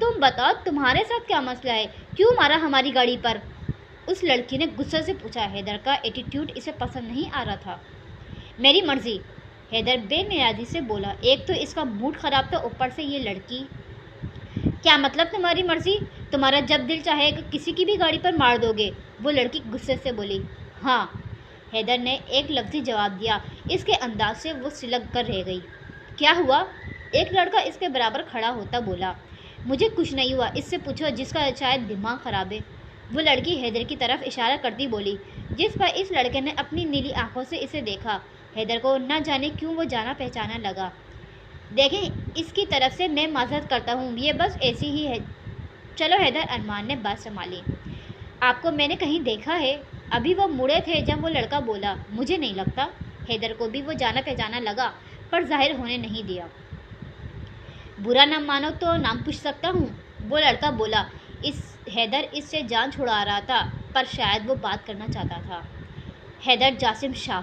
تم بتاؤ تمہارے ساتھ کیا مسئلہ ہے، کیوں مارا ہماری گاڑی پر؟ اس لڑکی نے غصے سے پوچھا۔ حیدر کا ایٹیٹیوڈ اسے پسند نہیں آ رہا تھا۔ میری مرضی، حیدر بے نیازی سے بولا۔ ایک تو اس کا موڈ خراب تھا، اوپر سے یہ لڑکی۔ کیا مطلب تمہاری مرضی؟ تمہارا جب دل چاہے کسی کی بھی گاڑی پر مار دو گے؟ وہ لڑکی غصے سے بولی۔ ہاں، حیدر نے ایک لفظی جواب دیا۔ اس کے انداز سے وہ سلگ کر رہ گئی۔ کیا ہوا؟ ایک لڑکا اس کے برابر کھڑا ہوتا بولا۔ مجھے کچھ نہیں ہوا، اس سے پوچھو جس کا شاید دماغ خراب ہے۔ وہ لڑکی حیدر کی طرف اشارہ کرتی بولی، جس پر اس لڑکے نے اپنی نیلی آنکھوں سے اسے دیکھا۔ حیدر کو نہ جانے کیوں وہ جانا پہچانا لگا۔ دیکھیں، اس کی طرف سے میں معذرت کرتا ہوں، یہ بس ایسی ہی ہے۔ چلو حیدر، ارمان نے بات سنبھالی۔ آپ کو میں نے کہیں دیکھا ہے؟ ابھی وہ مڑے تھے جب وہ لڑکا بولا۔ مجھے نہیں لگتا۔ حیدر کو بھی وہ جانا پہچانا لگا، پر ظاہر ہونے نہیں دیا۔ برا نہ مانو تو نام پوچھ سکتا ہوں؟ وہ لڑکا بولا۔ حیدر اس سے جان چھڑا رہا تھا، پر شاید وہ بات کرنا چاہتا تھا۔ حیدر جاسم شاہ۔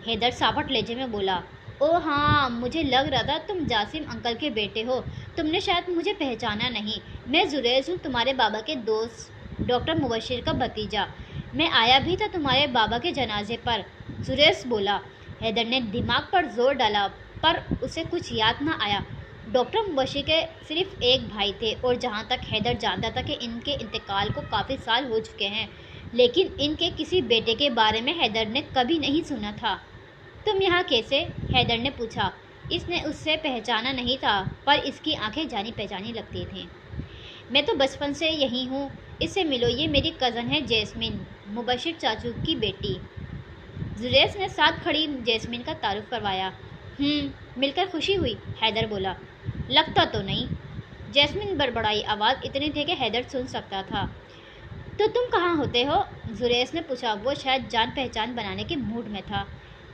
حیدر ساپٹ لہجے میں بولا۔ او ہاں، مجھے لگ رہا تھا تم جاسم انکل کے بیٹے ہو۔ تم نے شاید مجھے پہچانا نہیں۔ میں زریز ہوں، تمہارے بابا کے دوست ڈاکٹر مبشر کا بھتیجا۔ میں آیا بھی تھا تمہارے بابا کے جنازے پر، زریز بولا۔ حیدر نے دماغ پر زور ڈالا، پر اسے کچھ یاد نہ آیا۔ ڈاکٹر مبشر کے صرف ایک بھائی تھے، اور جہاں تک حیدر جانتا تھا کہ ان کے انتقال کو کافی سال ہو چکے ہیں، لیکن ان کے کسی بیٹے کے بارے میں حیدر نے کبھی نہیں سنا تھا۔ تم یہاں کیسے؟ حیدر نے پوچھا۔ اس نے اس سے پہچانا نہیں تھا، پر اس کی آنکھیں جانی پہچانی لگتی تھیں۔ میں تو بچپن سے یہی ہوں، اس سے ملو، یہ میری کزن ہے جیسمین، مبشر چاچو کی بیٹی۔ زریز نے ساتھ کھڑی جیسمین کا تعارف کروایا۔ مل کر خوشی ہوئی، حیدر بولا۔ لگتا تو نہیں، جیسمین بڑبڑائی، آواز اتنی تھی کہ حیدر سن سکتا تھا۔ تو تم کہاں ہوتے ہو؟ زریز نے پوچھا۔ وہ شاید جان پہچان بنانے کے موڈ میں تھا۔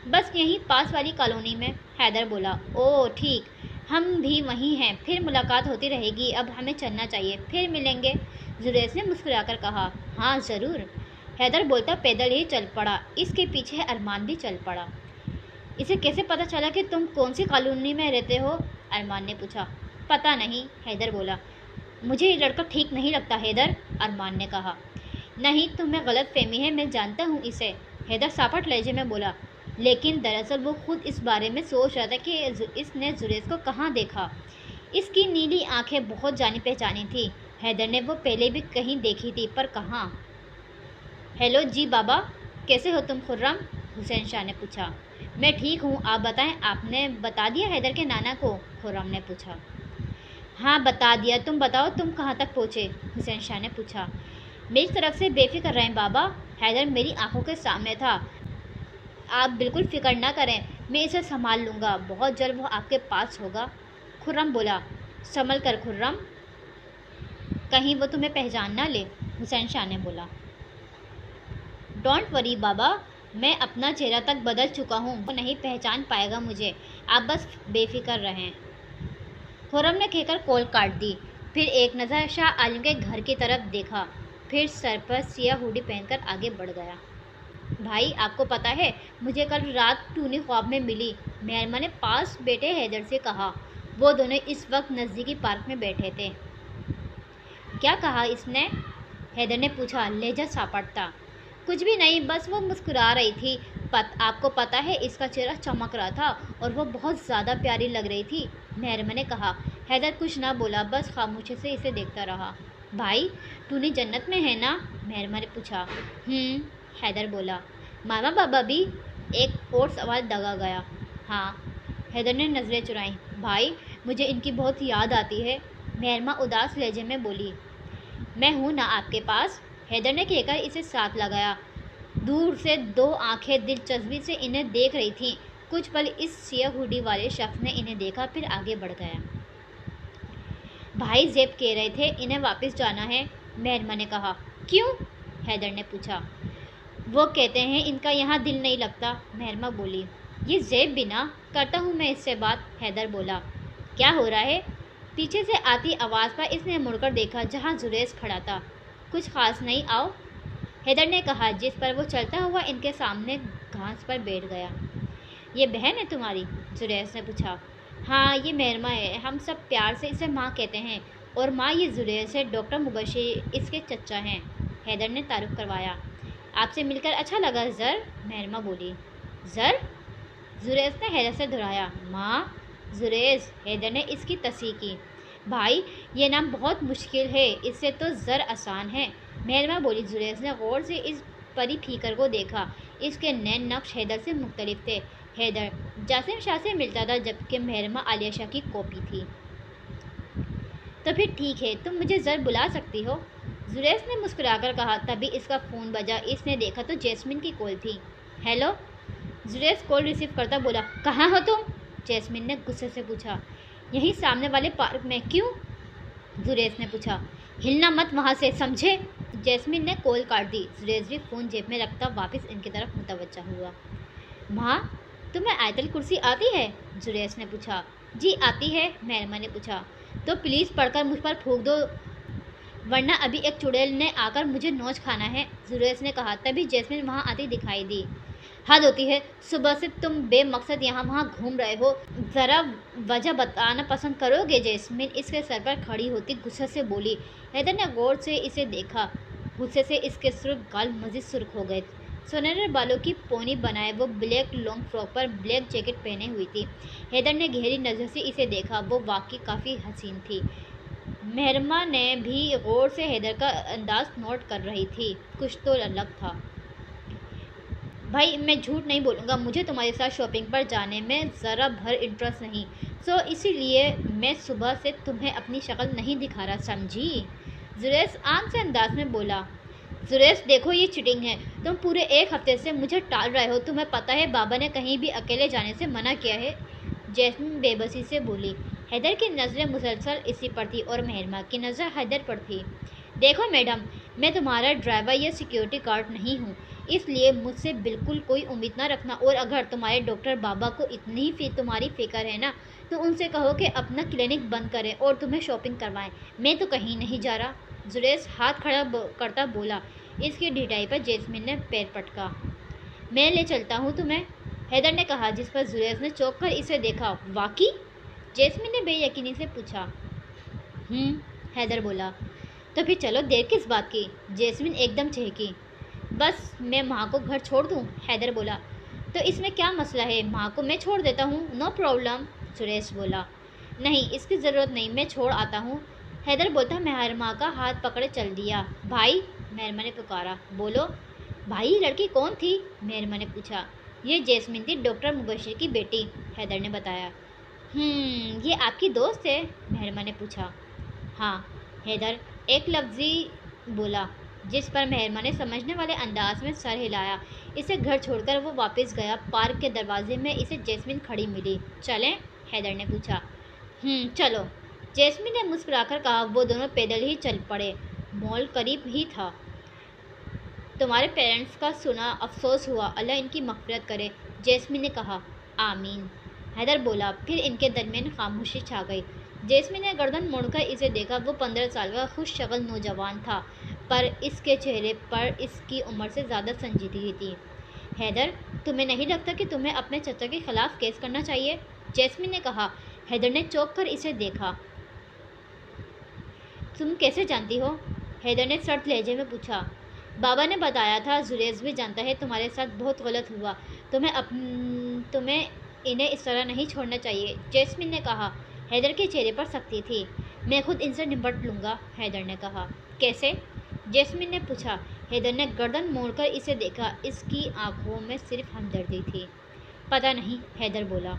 بس یہیں پاس والی کالونی میں، حیدر بولا۔ او ٹھیک، ہم بھی وہیں ہیں، پھر ملاقات ہوتی رہے گی۔ اب ہمیں چلنا چاہیے، پھر ملیں گے، زریز نے مسکرا کر کہا۔ ہاں ضرور، حیدر بولتا پیدل ہی چل پڑا۔ اس کے پیچھے ارمان بھی چل پڑا۔ اسے کیسے پتہ چلا کہ تم کون سی کالونی میں رہتے ہو؟ ارمان نے پوچھا۔ پتہ نہیں، حیدر بولا۔ مجھے یہ لڑکا ٹھیک نہیں لگتا حیدر، ارمان نے کہا۔ نہیں، تمہیں غلط فہمی ہے، میں جانتا ہوں اسے، حیدر ساپٹ لہجے میں بولا۔ لیکن دراصل وہ خود اس بارے میں سوچ رہا تھا کہ اس نے زریز کو کہاں دیکھا۔ اس کی نیلی آنکھیں بہت جانی پہچانی تھیں۔ حیدر نے وہ پہلے بھی کہیں دیکھی تھی، پر کہاں۔ ہیلو جی بابا، کیسے ہو تم خرم؟ حسین شاہ نے پوچھا۔ میں ٹھیک ہوں، آپ بتائیں، آپ نے بتا دیا حیدر کے نانا کو؟ خرم نے پوچھا۔ ہاں بتا دیا، تم بتاؤ تم کہاں تک پہنچے؟ حسین شاہ نے پوچھا۔ میری طرف سے بے فکر رہیں بابا، حیدر میری آنکھوں کے سامنے تھا۔ آپ بالکل فکر نہ کریں، میں اسے سنبھال لوں گا، بہت جلد وہ آپ کے پاس ہوگا، خرم بولا۔ سنبھل کر خرم، کہیں وہ تمہیں پہچان نہ لے، حسین شاہ نے بولا۔ ڈونٹ وری بابا، میں اپنا چہرہ تک بدل چکا ہوں، وہ نہیں پہچان پائے گا مجھے، آپ بس بے فکر رہیں۔ خرم نے کہہ کر کال کاٹ دی، پھر ایک نظر شاہ عالم کے گھر کی طرف دیکھا، پھر سر پر سیاہ ہوڈی پہن کر آگے بڑھ گیا۔ بھائی، آپ کو پتہ ہے، مجھے کل رات ٹونی خواب میں ملی، مہرما نے پاس بیٹے حیدر سے کہا۔ وہ دونوں اس وقت نزدیکی پارک میں بیٹھے تھے۔ کیا کہا اس نے؟ حیدر نے پوچھا، لہجہ ساپٹ تھا۔ کچھ بھی نہیں، بس وہ مسکرا رہی تھی۔ آپ کو پتہ ہے، اس کا چہرہ چمک رہا تھا اور وہ بہت زیادہ پیاری لگ رہی تھی، مہرما نے کہا۔ حیدر کچھ نہ بولا، بس خاموشی سے اسے دیکھتا رہا۔ بھائی، ٹونی جنت میں ہے نا؟ مہرما نے پوچھا۔ حیدر بولا۔ ماما بابا بھی؟ ایک اور سوال دگا گیا۔ ہاں، حیدر نے نظریں چرائیں۔ بھائی، مجھے ان کی بہت یاد آتی ہے، مہرما اداس لہجے میں بولی۔ میں ہوں نا آپ کے پاس، حیدر نے کہہ کر اسے ساتھ لگایا۔ دور سے دو آنکھیں دلچسپی سے انہیں دیکھ رہی تھیں۔ کچھ پل اس سیاہ ہوڈی والے شخص نے انہیں دیکھا، پھر آگے بڑھ گیا۔ بھائی زیب کہہ رہے تھے انہیں واپس جانا ہے، مہرما نے کہا۔ کیوں؟ حیدر نے پوچھا۔ وہ کہتے ہیں ان کا یہاں دل نہیں لگتا، مہرما بولی۔ یہ زیب بھی نہ کرتا ہوں میں اس سے بات، حیدر بولا۔ کیا ہو رہا ہے؟ پیچھے سے آتی آواز پر اس نے مڑ کر دیکھا، جہاں زریز کھڑا تھا۔ کچھ خاص نہیں، آؤ، حیدر نے کہا، جس پر وہ چلتا ہوا ان کے سامنے گھاس پر بیٹھ گیا۔ یہ بہن ہے تمہاری؟ زریز نے پوچھا۔ ہاں، یہ مہرما ہے، ہم سب پیار سے اسے ماں کہتے ہیں، اور ماں یہ زریز ہے، ڈاکٹر مبشر اس کے چچا ہیں، حیدر نے تعارف کروایا۔ آپ سے مل کر اچھا لگا زر، مہرمہ بولی۔ زر؟ زریز نے حیدر سے دہرایا۔ ماں زریز، حیدر نے اس کی تصحیح کی۔ بھائی یہ نام بہت مشکل ہے، اس سے تو زر آسان ہے، مہرمہ بولی۔ زریز نے غور سے اس پری پھیکر کو دیکھا، اس کے نین نقش حیدر سے مختلف تھے۔ حیدر جاسم شاہ سے ملتا تھا، جبکہ مہرمہ عالیہ شاہ کی کاپی تھی۔ تو پھر ٹھیک ہے، تم مجھے زر بلا سکتی ہو، زریز نے مسکرا کر کہا۔ تبھی اس کا فون بجا، اس نے دیکھا تو جیسمین کی کال تھی۔ ہیلو، زریز کال ریسیو کرتا بولا۔ کہاں ہو تم؟ جیسمین نے غصے سے پوچھا۔ یہیں سامنے والے پارک میں۔ کیوں؟ زریز نے پوچھا۔ ہلنا مت وہاں سے، سمجھے؟ جیسمین نے کال کاٹ دی۔ زریز بھی فون جیب میں رکھتا واپس ان کی طرف متوجہ ہوا۔ ماں تمہیں آیت الکرسی آتی ہے؟ زریز نے پوچھا۔ جی آتی ہے، مہرمہ نے پوچھا۔ تو پلیز پڑھ کر مجھ پر پھونک دو، ورنہ ابھی ایک چڑیل نے آ کر مجھے نوچ کھانا ہے، زریز نے کہا۔ تبھی جیسمین وہاں آتی دکھائی دی۔ حد ہوتی ہے، صبح سے تم بے مقصد یہاں وہاں گھوم رہے ہو، ذرا وجہ بتانا پسند کرو گے؟ جیسمین اس کے سر پر کھڑی ہوتی غصے سے بولی۔ حیدر نے غور سے اسے دیکھا، غصے سے اس کے سرخ گال مزید سرخ ہو گئے۔ سنہرے بالوں کی پونی بنائے وہ بلیک لانگ فراک پر بلیک جیکٹ پہنے ہوئی تھی۔ حیدر نے گہری نظر سے اسے دیکھا، وہ واقعی کافی حسین تھی۔ مہرمہ نے بھی غور سے حیدر کا انداز نوٹ کر رہی تھی، کچھ تو الگ تھا۔ بھائی میں جھوٹ نہیں بولوں گا، مجھے تمہارے ساتھ شاپنگ پر جانے میں ذرا بھر انٹرسٹ نہیں، سو اسی لیے میں صبح سے تمہیں اپنی شکل نہیں دکھا رہا، سمجھی؟ زریز عام سے انداز میں بولا۔ زریز دیکھو یہ چیٹنگ ہے، تم پورے ایک ہفتے سے مجھے ٹال رہے ہو، تمہیں پتہ ہے بابا نے کہیں بھی اکیلے جانے سے منع کیا ہے، جیسمین بے بسی سے بولی۔ حیدر کی نظریں مسلسل اسی پر تھی اور مہرمہ کی نظر حیدر پر تھی۔ دیکھو میڈم، میں تمہارا ڈرائیور یا سیکیورٹی گارڈ نہیں ہوں، اس لیے مجھ سے بالکل کوئی امید نہ رکھنا، اور اگر تمہارے ڈاکٹر بابا کو اتنی ہی تمہاری فکر ہے نا، تو ان سے کہو کہ اپنا کلینک بند کریں اور تمہیں شاپنگ کروائیں، میں تو کہیں نہیں جا رہا، زریز ہاتھ کھڑا کرتا بولا۔ اس کی ڈھٹائی پر جیسمین نے پیر پٹکا۔ میں لے چلتا ہوں تمہیں، حیدر نے کہا، جس پر زریز نے چونک کر اسے دیکھا۔ واقعی؟ جیسمین نے بے یقینی سے پوچھا۔ حیدر بولا۔ تو پھر چلو، دیر کس بات کی؟ جیسمین ایک دم چہکی۔ بس میں ماں کو گھر چھوڑ دوں، حیدر بولا۔ تو اس میں کیا مسئلہ ہے، ماں کو میں چھوڑ دیتا ہوں، نو پرابلم، زریز بولا۔ نہیں اس کی ضرورت نہیں، میں چھوڑ آتا ہوں، حیدر بولتا مہرمہ کا ہاتھ پکڑے چل دیا۔ بھائی، مہرمہ نے پکارا۔ بولو۔ بھائی یہ لڑکی کون تھی؟ مہرمہ نے پوچھا۔ یہ جیسمین تھی، ڈاکٹر مبشر کی بیٹی، حیدر نے بتایا۔ یہ آپ کی دوست ہے؟ مہرمہ نے پوچھا۔ ہاں، حیدر ایک لفظی بولا، جس پر مہرمہ نے سمجھنے والے انداز میں سر ہلایا۔ اسے گھر چھوڑ کر وہ واپس گیا۔ پارک کے دروازے میں اسے جیسمین کھڑی ملی۔ چلیں؟ حیدر نے پوچھا۔ چلو، جیسمین نے مسکرا کر کہا۔ وہ دونوں پیدل ہی چل پڑے، مال قریب ہی تھا۔ تمہارے پیرنٹس کا سنا افسوس ہوا، اللہ ان کی مغفرت کرے، جیسمین نے کہا۔ آمین، حیدر بولا۔ پھر ان کے درمیان خاموشی چھا گئی۔ جیسمین نے گردن موڑ کر اسے دیکھا۔ وہ 15 سال کا خوش شکل نوجوان تھا، پر اس کے چہرے پر اس کی عمر سے زیادہ سنجیدگی تھی۔ حیدر تمہیں نہیں لگتا کہ تمہیں اپنے چچا کے خلاف کیس کرنا چاہیے؟ جیسمین نے کہا۔ حیدر نے چونک کر اسے دیکھا۔ تم کیسے جانتی ہو؟ حیدر نے سرد لہجے میں پوچھا۔ بابا نے بتایا تھا، زریز بھی جانتا ہے تمہارے ساتھ بہت غلط ہوا، تمہیں انہیں اس طرح نہیں چھوڑنا چاہیے، جیسمین نے کہا۔ حیدر کے چہرے پر سختی تھی۔ میں خود ان سے نمٹ لوں گا، حیدر نے کہا۔ کیسے؟ جیسمین نے پوچھا۔ حیدر نے گردن موڑ کر اسے دیکھا۔ اس کی آنکھوں میں صرف ہمدردی تھی۔ پتہ نہیں، حیدر بولا۔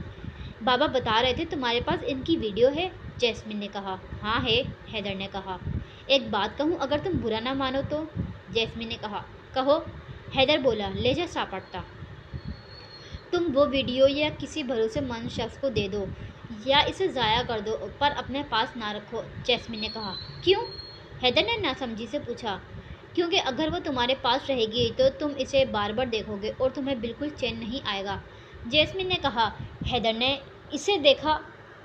بابا بتا رہے تھے تمہارے پاس ان کی ویڈیو ہے، جیسمین نے کہا۔ ہاں ہے، حیدر نے کہا۔ ایک بات کہوں، اگر تم برا نہ مانو تو، جیسمین نے کہا۔ کہو، حیدر بولا لہجہ ساپٹتا۔ تم وہ ویڈیو یا کسی بھروسے مند شخص کو دے دو یا اسے ضائع کر دو، پر اپنے پاس نہ رکھو، جیسمین نے کہا۔ کیوں؟ حیدر نے ناسمجھی سے پوچھا۔ کیونکہ اگر وہ تمہارے پاس رہے گی تو تم اسے بار بار دیکھو گے اور تمہیں بالکل چین نہیں آئے گا، جیسمین نے کہا۔ حیدر نے اسے دیکھا۔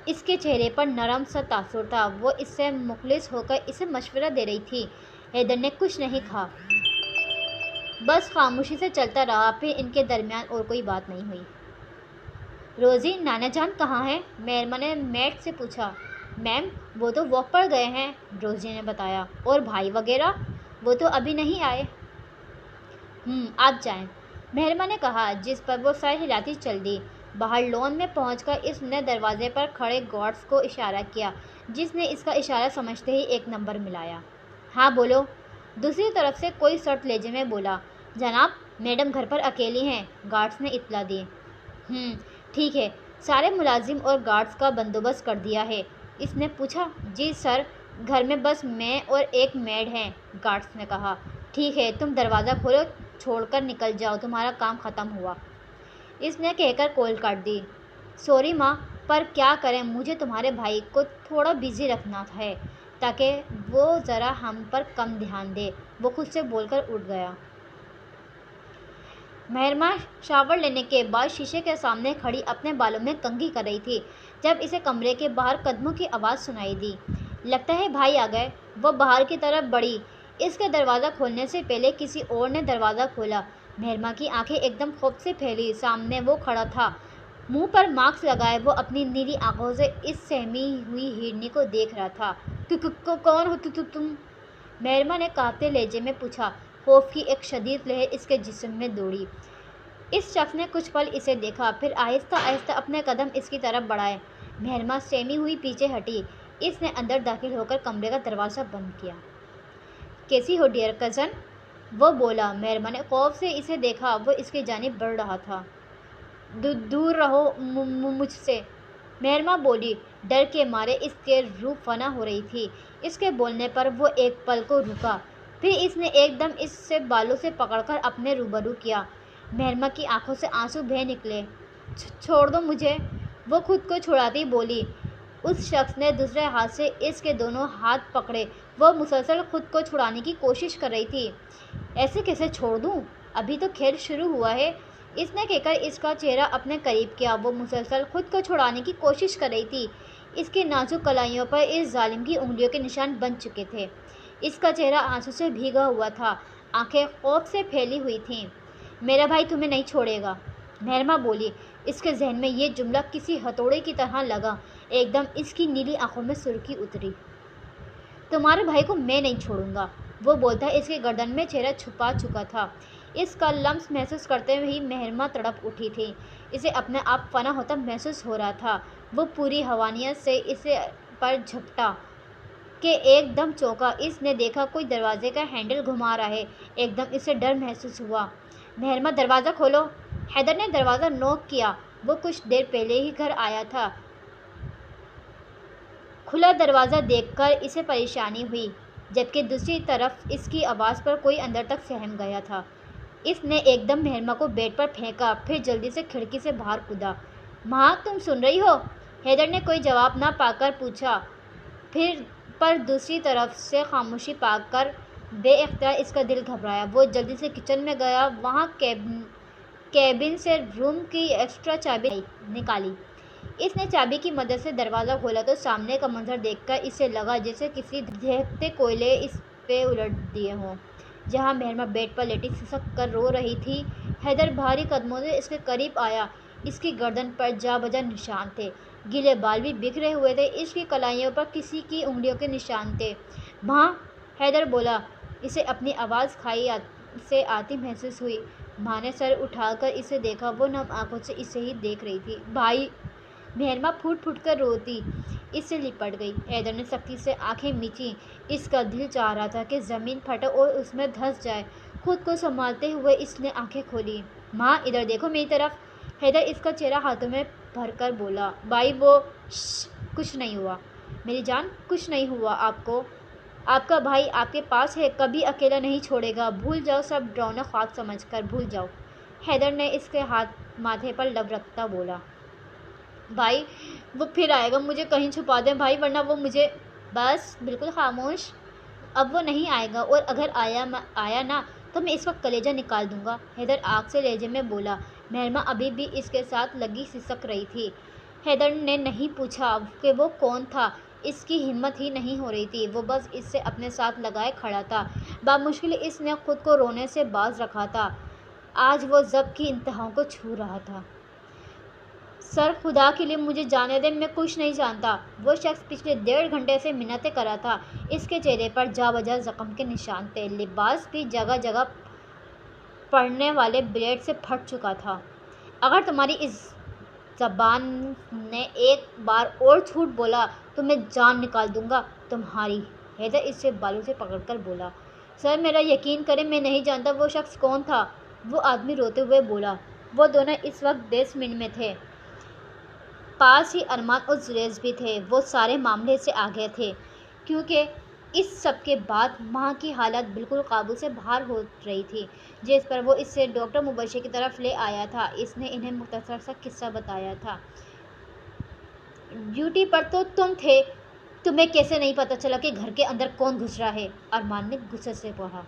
اس کے چہرے پر نرم سا تاثر تھا۔ وہ اس سے مخلص ہو کر اسے مشورہ دے رہی تھی۔ حیدر نے کچھ نہیں کہا، بس خاموشی سے چلتا رہا۔ پھر ان کے درمیان اور کوئی بات نہیں ہوئی۔ روزی، نانا جان کہاں ہیں؟ مہرمہ نے میٹ سے پوچھا۔ میم، وہ تو واک پر گئے ہیں، روزی نے بتایا۔ اور بھائی وغیرہ؟ وہ تو ابھی نہیں آئے۔ آپ جائیں، مہرما نے کہا، جس پر وہ سر ہلاتی چل دی۔ باہر لون میں پہنچ کر اس نے دروازے پر کھڑے گارڈز کو اشارہ کیا، جس نے اس کا اشارہ سمجھتے ہی ایک نمبر ملایا۔ ہاں بولو، دوسری طرف سے کوئی سرد لہجے میں بولا۔ جناب، میڈم گھر پر اکیلی ہیں، گارڈز نے اطلاع دی۔ ٹھیک ہے، سارے ملازم اور گارڈز کا بندوبست کر دیا ہے؟ اس نے پوچھا۔ جی سر، گھر میں بس میں اور ایک میڈ ہیں، گارڈز نے کہا۔ ٹھیک ہے، تم دروازہ کھولو، چھوڑ کر نکل جاؤ، تمہارا کام ختم ہوا، اس نے کہہ کر کال کاٹ دی۔ سوری ماں، پر کیا کریں، مجھے تمہارے بھائی کو تھوڑا بزی رکھنا ہے تاکہ وہ ذرا ہم پر کم دھیان دے، وہ خود سے بول کر اٹھ گیا۔ مہرما شاور لینے کے بعد شیشے کے سامنے کھڑی اپنے بالوں میں کنگھی کر رہی تھی جب اسے کمرے کے باہر قدموں کی آواز سنائی دی۔ لگتا ہے بھائی آ گئے، وہ باہر کی طرف بڑھی۔ اس کے دروازہ کھولنے سے پہلے کسی اور نے دروازہ کھولا۔ مہرما کی آنکھیں ایک دم خوف سے پھیلی۔ سامنے وہ کھڑا تھا، منہ پر ماسک لگائے، وہ اپنی نیلی آنکھوں سے اس سہمی ہوئی ہرنی کو دیکھ رہا تھا۔ کون ہو تم؟ مہرما نے کانپتے لہجے میں پوچھا۔ خوف کی ایک شدید لہر اس کے جسم میں دوڑی۔ اس شخص نے کچھ پل اسے دیکھا، پھر آہستہ آہستہ اپنے قدم اس کی طرف بڑھائے۔ مہرما سہمی ہوئی پیچھے ہٹی۔ اس نے اندر داخل ہو کر کمرے کا دروازہ بند کیا۔ کیسی ہو ڈیئر کزن؟ وہ بولا۔ مہرما نے خوف سے اسے دیکھا، وہ اس کی جانب بڑھ رہا تھا۔ دور رہو مجھ سے، مہرما بولی۔ ڈر کے مارے اس کی روح فنا ہو رہی تھی۔ اس کے بولنے پر وہ ایک پل کو رکا، پھر اس نے ایک دم اس سے بالوں سے پکڑ کر اپنے روبرو کیا۔ مہرما کی آنکھوں سے آنسو بہہ نکلے۔ چھوڑ دو مجھے، وہ خود کو چھڑاتی بولی۔ اس شخص نے دوسرے ہاتھ سے اس کے دونوں ہاتھ پکڑے۔ وہ مسلسل خود کو چھڑانے کی کوشش کر رہی تھی۔ ایسے کیسے چھوڑ دوں، ابھی تو کھیل شروع ہوا ہے، اس نے کہہ کر اس کا چہرہ اپنے قریب کیا۔ وہ مسلسل خود کو چھڑانے کی کوشش کر رہی تھی۔ اس کی نازک کلائیوں پر اس ظالم کی انگلیوں کے نشان بن چکے تھے۔ اس کا چہرہ آنسو سے بھیگا ہوا تھا، آنکھیں خوف سے پھیلی ہوئی تھیں۔ میرا بھائی تمہیں نہیں چھوڑے گا، مہرما بولی۔ اس کے ذہن میں یہ جملہ کسی ہتھوڑے کی طرح لگا۔ ایک دم اس کی نیلی آنکھوں میں سرخی اتری۔ تمہارے بھائی کو میں نہیں چھوڑوں گا، وہ بولتا اس کی گردن میں چہرہ چھپا چکا تھا۔ اس کا لمس محسوس کرتے ہی مہرما تڑپ اٹھی تھی۔ اسے اپنے آپ فنا ہوتا محسوس ہو رہا تھا۔ وہ پوری حیوانیت سے اسے پر جھپٹا کہ ایک دم چونکا۔ اس نے دیکھا کوئی دروازے کا ہینڈل گھما رہا ہے۔ ایک دم اسے ڈر محسوس ہوا۔ مہرما دروازہ کھولو، حیدر نے دروازہ نوک کیا۔ وہ کچھ دیر پہلے ہی گھر آیا تھا۔ کھلا دروازہ دیکھ کر اسے پریشانی ہوئی، جبکہ دوسری طرف اس کی آواز پر کوئی اندر تک سہم گیا تھا۔ اس نے ایک دم مہرما کو بیڈ پر پھینکا، پھر جلدی سے کھڑکی سے باہر کودا۔ ماں، تم سن رہی ہو؟ حیدر نے کوئی جواب نہ پا کر پوچھا، پر دوسری طرف سے خاموشی پا کر بے اختیار اس کا دل گھبرایا۔ وہ جلدی سے کچن میں گیا، وہاں کیبن سے روم کی ایکسٹرا چابی نکالی۔ اس نے چابی کی مدد سے دروازہ کھولا تو سامنے کا منظر دیکھ کر اسے لگا جیسے کسی دہتے کوئلے اس پہ الٹ دیے ہوں۔ جہاں مہرما بیڈ پر لیٹی سسک کر رو رہی تھی، حیدر بھاری قدموں سے اس کے قریب آیا۔ اس کی گردن پر جا بجا نشان تھے، گیلے بال بھی بکھرے ہوئے تھے، اس کی کلائیوں پر کسی کی انگلیوں کے نشان تھے۔ ماں، حیدر بولا۔ اسے اپنی آواز کھائی سے آتی محسوس ہوئی۔ ماں نے سر اٹھا کر اسے دیکھا، وہ نم آنکھوں سے اسے ہی دیکھ رہی تھی۔ بھائی، مہرما پھوٹ پھوٹ کر روتی اس سے لپٹ گئی۔ حیدر نے سختی سے آنکھیں میچیں۔ اس کا دل چاہ رہا تھا کہ زمین پھٹے اور اس میں دھنس جائے۔ خود کو سنبھالتے ہوئے اس نے آنکھیں کھولی۔ ماں، ادھر دیکھو میری طرف، حیدر اس کا چہرہ ہاتھوں میں بھر کر بولا۔ بھائی وہ کچھ نہیں ہوا میری جان، کچھ نہیں ہوا آپ کو، آپ کا بھائی آپ کے پاس ہے، کبھی اکیلا نہیں چھوڑے گا، بھول جاؤ سب ڈراؤنا خواب سمجھ کر، بھول جاؤ، حیدر نے اس کے ماتھے پر لب رکھتا بولا۔ بھائی وہ پھر آئے گا، مجھے کہیں چھپا دیں بھائی، ورنہ وہ مجھے… بس بالکل خاموش، اب وہ نہیں آئے گا، اور اگر آیا نا تو میں اس کا کلیجہ نکال دوں گا، حیدر آگ سے لہجے میں بولا۔ مہرما ابھی بھی اس کے ساتھ لگی سسک رہی تھی۔ حیدر نے نہیں پوچھا کہ وہ کون تھا، اس کی ہمت ہی نہیں ہو رہی تھی، وہ بس اس سے اپنے ساتھ لگائے کھڑا تھا۔ بامشکل اس نے خود کو رونے سے باز رکھا تھا، آج وہ ضبط کی انتہاؤں کو چھو رہا تھا۔ سر خدا کے لیے مجھے جانے دیں، میں کچھ نہیں جانتا۔ وہ شخص پچھلے 1.5 گھنٹے سے منتیں کر رہا تھا۔ اس کے چہرے پر جا بجا زخم کے نشان تھے، لباس بھی جگہ جگہ پڑنے والے بلیڈ سے پھٹ چکا تھا۔ اگر تمہاری اس زبان نے ایک بار اور جھوٹ بولا تو میں جان نکال دوں گا تمہاری۔ حیدر اس سے بالوں سے پکڑ کر بولا، سر میرا یقین کریں، میں نہیں جانتا وہ شخص کون تھا۔ وہ آدمی روتے ہوئے بولا۔ وہ دونوں اس وقت بیسمنٹ میں تھے، پاس ہی ارمان اور زریز بھی تھے۔ وہ سارے معاملے سے آگے تھے کیونکہ اس سب کے بعد ماں کی حالت بالکل قابو سے باہر ہو رہی تھی، جس پر وہ اسے ڈاکٹر مبشر کی طرف لے آیا تھا۔ اس نے انہیں مختصر سا قصہ بتایا تھا۔ ڈیوٹی پر تو تم تھے، تمہیں کیسے نہیں پتہ چلا کہ گھر کے اندر کون گھس رہا ہے؟ ارمان نے غصے سے کہا۔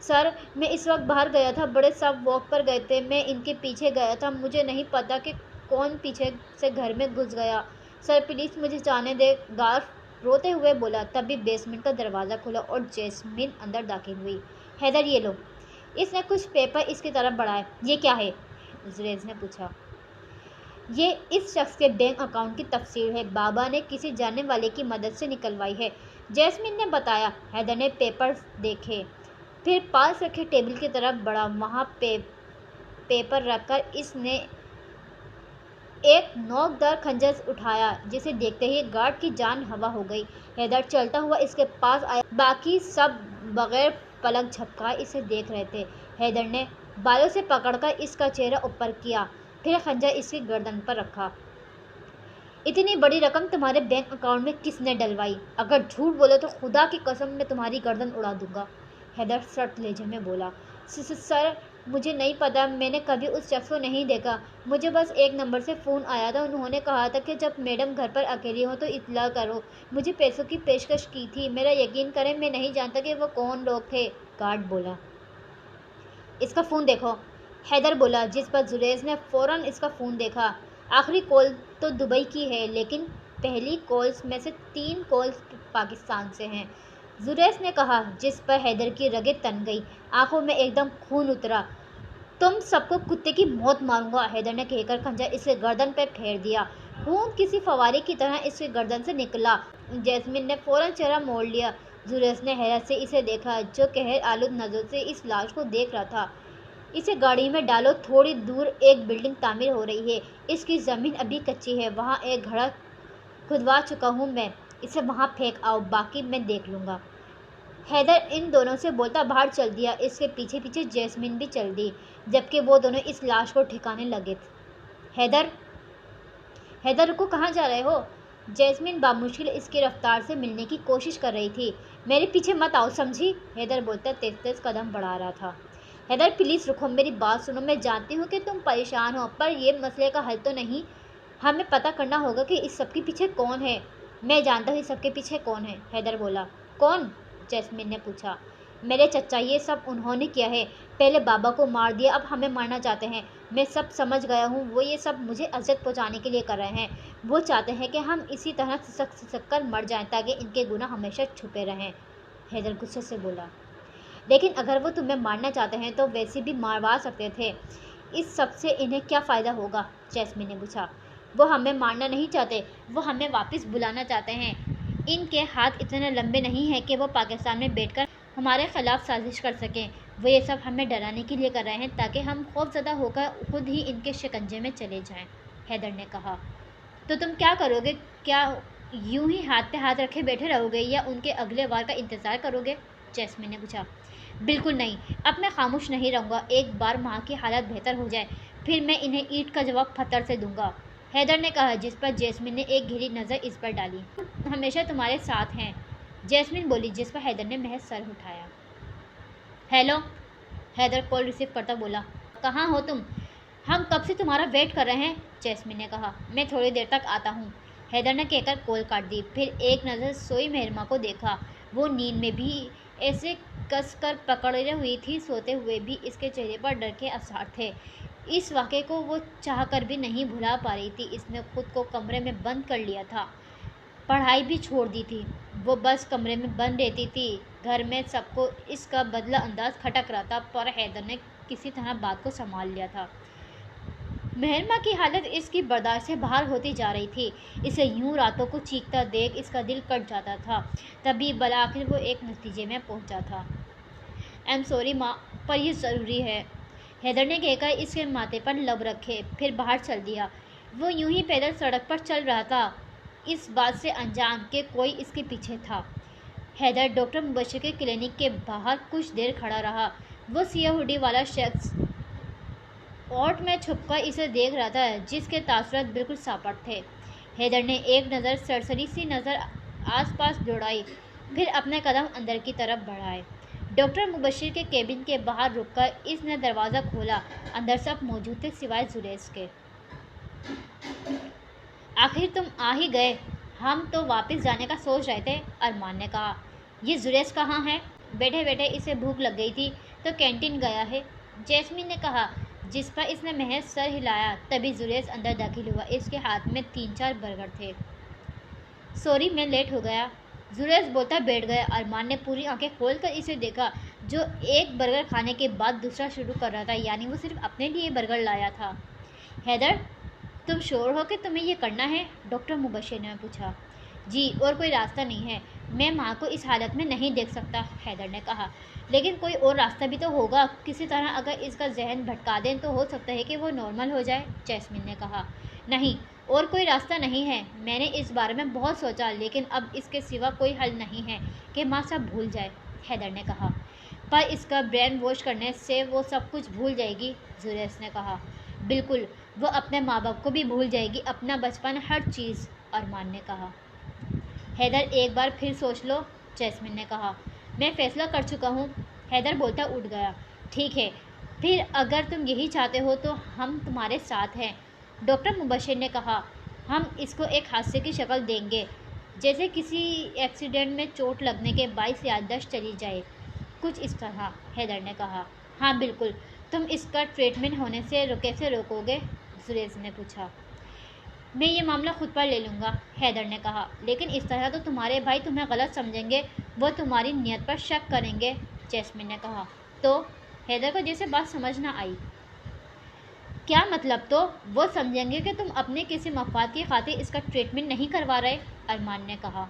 سر میں اس وقت باہر گیا تھا، بڑے صاحب واک پر گئے تھے، میں ان کے پیچھے گیا تھا، مجھے نہیں پتا کہ کون پیچھے سے گھر میں گھس گیا۔ سر پلیز مجھے جانے دے، گارف روتے ہوئے بولا۔ تبھی بیسمنٹ کا دروازہ کھلا اور جیسمین اندر داخل ہوئی۔ حیدر یہ لو۔ اس نے کچھ پیپر اس کی طرف بڑھائے۔ یہ کیا ہے؟ زریز نے پوچھا۔ یہ اس شخص کے بینک اکاؤنٹ کی تفصیل ہے، بابا نے کسی جاننے والے کی مدد سے نکلوائی ہے، جیسمین نے بتایا۔ حیدر نے پیپر دیکھے، پھر پاس رکھے ٹیبل کی طرف بڑھا۔ وہاں پیپر رکھ کر اس نے ایک نوکدار خنجر اٹھایا، جسے دیکھتے ہی گارڈ کی جان ہوا ہو گئی۔ حیدر چلتا ہوا اس کے پاس آیا۔ باقی سب بغیر پلک جھپکائے اسے دیکھ رہے تھے۔ حیدر نے بالوں سے پکڑ کر اس کا چہرہ اوپر کیا، پھر خنجر اس کی گردن پر رکھا۔ اتنی بڑی رقم تمہارے بینک اکاؤنٹ میں کس نے ڈلوائی؟ اگر جھوٹ بولے تو خدا کی قسم میں تمہاری گردن اڑا دوں گا۔ حیدر سخت لہجے میں بولا۔ سر مجھے نہیں پتا، میں نے کبھی اس شخص کو نہیں دیکھا، مجھے بس ایک نمبر سے فون آیا تھا، انہوں نے کہا تھا کہ جب میڈم گھر پر اکیلی ہوں تو اطلاع کرو، مجھے پیسوں کی پیشکش کی تھی، میرا یقین کریں میں نہیں جانتا کہ وہ کون لوگ تھے۔ گارڈ بولا۔ اس کا فون دیکھو، حیدر بولا، جس پر زریز نے فوراً اس کا فون دیکھا۔ آخری کال تو دبئی کی ہے، لیکن پہلی کالز میں سے 3 کالز پاکستان سے ہیں، زریز نے کہا، جس پر حیدر کی رگیں تن گئی، آنکھوں میں ایک دم خون اترا۔ تم سب کو کتے کی موت ماروں گا، حیدر نے کہہ کر خنجر اس کے گردن پہ پھیر دیا۔ خون کسی فوارے کی طرح اس کی گردن سے نکلا۔ جیسمین نے فوراً چہرہ موڑ لیا۔ زریز نے حیرت سے اسے دیکھا، جو قہر آلود نظروں سے اس لاش کو دیکھ رہا تھا۔ اسے گاڑی میں ڈالو، تھوڑی دور ایک بلڈنگ تعمیر ہو رہی ہے، اس کی زمین ابھی کچی ہے، وہاں ایک گڑھا کھدوا چکا ہوں میں، اسے وہاں پھینک آؤ، باقی میں دیکھ لوں گا۔ حیدر ان دونوں سے بولتا باہر چل دیا۔ اس کے پیچھے پیچھے جیسمین بھی چل دی، جبکہ وہ دونوں اس لاش کو ٹھکانے لگے۔ حیدر رکو، کہاں جا رہے ہو؟ جیسمین بامشکل اس کی رفتار سے ملنے کی کوشش کر رہی تھی۔ میرے پیچھے مت آؤ، سمجھی؟ حیدر بولتا تیز تیز قدم بڑھا رہا تھا۔ حیدر پلیز رکو، میری بات سنو، میں جانتی ہوں کہ تم پریشان ہو، پر یہ مسئلے کا حل تو نہیں، ہمیں پتہ کرنا ہوگا کہ اس سب کے پیچھے کون ہے۔ میں جانتا ہوں اس سب کے پیچھے کون ہے، حیدر بولا۔ کون؟ جیسمین نے پوچھا۔ میرے چچا، یہ سب انہوں نے کیا ہے، پہلے بابا کو مار دیا، اب ہمیں مارنا چاہتے ہیں، میں سب سمجھ گیا ہوں، وہ یہ سب مجھے اذیت پہنچانے کے لیے کر رہے ہیں، وہ چاہتے ہیں کہ ہم اسی طرح سسک سسک کر مر جائیں تاکہ ان کے گناہ ہمیشہ چھپے رہیں، حیدر غصے سے بولا۔ لیکن اگر وہ تمہیں مارنا چاہتے ہیں تو ویسے بھی ماروا سکتے تھے، اس سب سے انہیں کیا فائدہ ہوگا؟ جیسمین نے پوچھا۔ وہ ہمیں مارنا نہیں چاہتے، وہ ہمیں واپس بلانا چاہتے ہیں، ان کے ہاتھ اتنے لمبے نہیں ہیں کہ وہ پاکستان میں بیٹھ کر ہمارے خلاف سازش کر سکیں، وہ یہ سب ہمیں ڈرانے کے لیے کر رہے ہیں تاکہ ہم خوفزدہ ہو کر خود ہی ان کے شکنجے میں چلے جائیں، حیدر نے کہا۔ تو تم کیا کرو گے؟ کیا یوں ہی ہاتھ پہ ہاتھ رکھے بیٹھے رہو گے یا ان کے اگلے وار کا انتظار کرو گے؟ جیسمین نے پوچھا۔ بالکل نہیں، اب میں خاموش نہیں رہوں گا، ایک بار ماں کی حالت بہتر ہو جائے پھر میں انہیں اینٹ کا جواب پتھر سے دوں گا، حیدر نے کہا، جس پر جیسمین نے ایک گہری نظر اس پر ڈالی۔ ہمیشہ تمہارے ساتھ ہیں، جیسمین بولی، جس پر حیدر نے محض سر اٹھایا۔ ہیلو، حیدر کال ریسیو کرتا بولا۔ کہاں ہو تم؟ ہم کب سے تمہارا ویٹ کر رہے ہیں، جیسمین نے کہا۔ میں تھوڑی دیر تک آتا ہوں، حیدر نے کہہ کر کال کاٹ دی۔ پھر ایک نظر سوئی مہرما کو دیکھا، وہ نیند میں بھی ایسے کس کر پکڑے ہوئی تھی، سوتے ہوئے بھی اس کے چہرے پر ڈر کے آثار تھے۔ اس واقعے کو وہ چاہ کر بھی نہیں بھلا پا رہی تھی۔ اس نے خود کو کمرے میں بند کر لیا تھا، پڑھائی بھی چھوڑ دی تھی، وہ بس کمرے میں بند رہتی تھی۔ گھر میں سب کو اس کا بدلہ انداز کھٹک رہا تھا، پر حیدر نے کسی طرح بات کو سنبھال لیا تھا۔ مہرما کی حالت اس کی برداشت سے باہر ہوتی جا رہی تھی۔ اسے یوں راتوں کو چیختا دیکھ اس کا دل کٹ جاتا تھا۔ تبھی بالآخر وہ ایک نتیجے میں پہنچا تھا۔ ایم سوری ماں، پر یہ ضروری ہے، حیدر نے کہہ کر اس کے ماتھے پر لب رکھے، پھر باہر چل دیا۔ وہ یوں ہی پیدل سڑک پر چل رہا تھا، اس بات سے انجان کہ کوئی اس کے پیچھے تھا۔ حیدر ڈاکٹر مبشر کے کلینک کے باہر کچھ دیر کھڑا رہا۔ وہ سیاہ ہوڈی والا شخص اوٹ میں چھپ کر اسے دیکھ رہا تھا، جس کے تاثرات بالکل ساپٹ تھے۔ حیدر نے ایک نظر سرسری سی نظر آس پاس دوڑائی، پھر اپنے قدم اندر کی طرف بڑھائے۔ ڈاکٹر مبشر کے کیبن کے باہر رک کر اس نے دروازہ کھولا۔ اندر سب موجود تھے سوائے زریس کے۔ آخر تم آ ہی گئے، ہم تو واپس جانے کا سوچ رہے تھے، ارمان نے کہا۔ یہ زریس کہاں ہے؟ بیٹھے بیٹھے اسے بھوک لگ گئی تھی تو کینٹین گیا ہے، جیسمین نے کہا، جس پر اس نے محض سر ہلایا۔ تبھی زریس اندر داخل ہوا۔ اس کے ہاتھ میں 3-4 برگر تھے۔ سوری میں لیٹ ہو گیا، زریس بولتا بیٹھ گیا۔ ارمان نے پوری آنکھیں کھول کر اسے دیکھا، جو ایک برگر کھانے کے بعد دوسرا شروع کر رہا تھا، یعنی وہ صرف اپنے لیے برگر لایا تھا۔ حیدر، تم شور ہو کہ تمہیں یہ کرنا ہے؟ ڈاکٹر مبشر نے پوچھا۔ جی، اور کوئی راستہ نہیں ہے، میں ماں کو اس حالت میں نہیں دیکھ سکتا، حیدر نے کہا۔ لیکن کوئی اور راستہ بھی تو ہوگا، کسی طرح اگر اس کا ذہن بھٹکا دیں تو ہو سکتا ہے کہ وہ نارمل ہو جائے، جیسمین نے کہا۔ نہیں، اور کوئی راستہ نہیں ہے، میں نے اس بارے میں بہت سوچا، لیکن اب اس کے سوا کوئی حل نہیں ہے کہ ماں سب بھول جائے، حیدر نے کہا۔ پر اس کا برین واش کرنے سے وہ سب کچھ بھول جائے گی، زریس نے کہا۔ بالکل، وہ اپنے ماں باپ کو بھی بھول جائے گی، اپنا بچپن، ہر چیز، ارمان نے کہا۔ حیدر، ایک بار پھر سوچ لو، جیسمین نے کہا۔ میں فیصلہ کر چکا ہوں، حیدر بولتا اٹھ گیا۔ ٹھیک ہے، پھر اگر تم یہی چاہتے ہو تو ہم تمہارے ساتھ ہیں، ڈاکٹر مبشر نے کہا۔ ہم اس کو ایک حادثے کی شکل دیں گے، جیسے کسی ایکسیڈنٹ میں چوٹ لگنے کے باعث یادداشت چلی جائے، کچھ اس طرح، حیدر نے کہا۔ ہاں بالکل، تم اس کا ٹریٹمنٹ ہونے سے کیسے روکو گے؟ زریس نے پوچھا۔ میں یہ معاملہ خود پر لے لوں گا، حیدر نے کہا، لیکن اس طرح تو تمہارے بھائی تمہیں غلط سمجھیں گے، وہ تمہاری نیت پر شک کریں گے، جیسمین نے کہا۔ تو؟ حیدر کو جیسے بات سمجھ نہ آئی۔ کیا مطلب تو؟ وہ سمجھیں گے کہ تم اپنے کسی مفاد کی خاطر اس کا ٹریٹمنٹ نہیں کروا رہے، ارمان نے کہا۔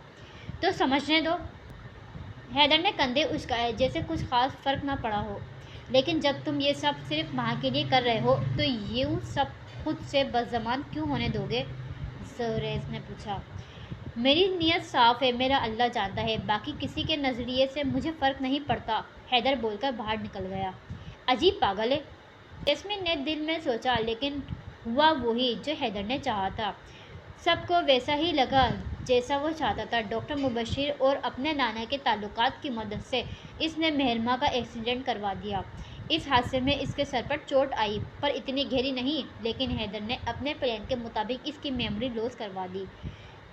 تو سمجھنے دو، حیدر نے کندھے اچکائے، جیسے کچھ خاص فرق نہ پڑا ہو۔ لیکن جب تم یہ سب صرف ماں کے لیے کر رہے ہو تو یوں سب خود سے بدزبان کیوں ہونے دو گے؟ زریس نے پوچھا۔ میری نیت صاف ہے، میرا اللہ جانتا ہے، باقی کسی کے نظریے سے مجھے فرق نہیں پڑتا، حیدر بول کر باہر نکل گیا۔ عجیب پاگل ہے، جیسمین نے دل میں سوچا، لیکن ہوا وہی جو حیدر نے چاہا تھا۔ سب کو ویسا ہی لگا جیسا وہ چاہتا تھا۔ ڈاکٹر مبشر اور اپنے نانا کے تعلقات کی مدد سے اس نے مہرما کا ایکسیڈنٹ کروا دیا۔ اس حادثے میں اس کے سر پر چوٹ آئی، پر اتنی گہری نہیں، لیکن حیدر نے اپنے پلان کے مطابق اس کی میموری لوز کروا دی۔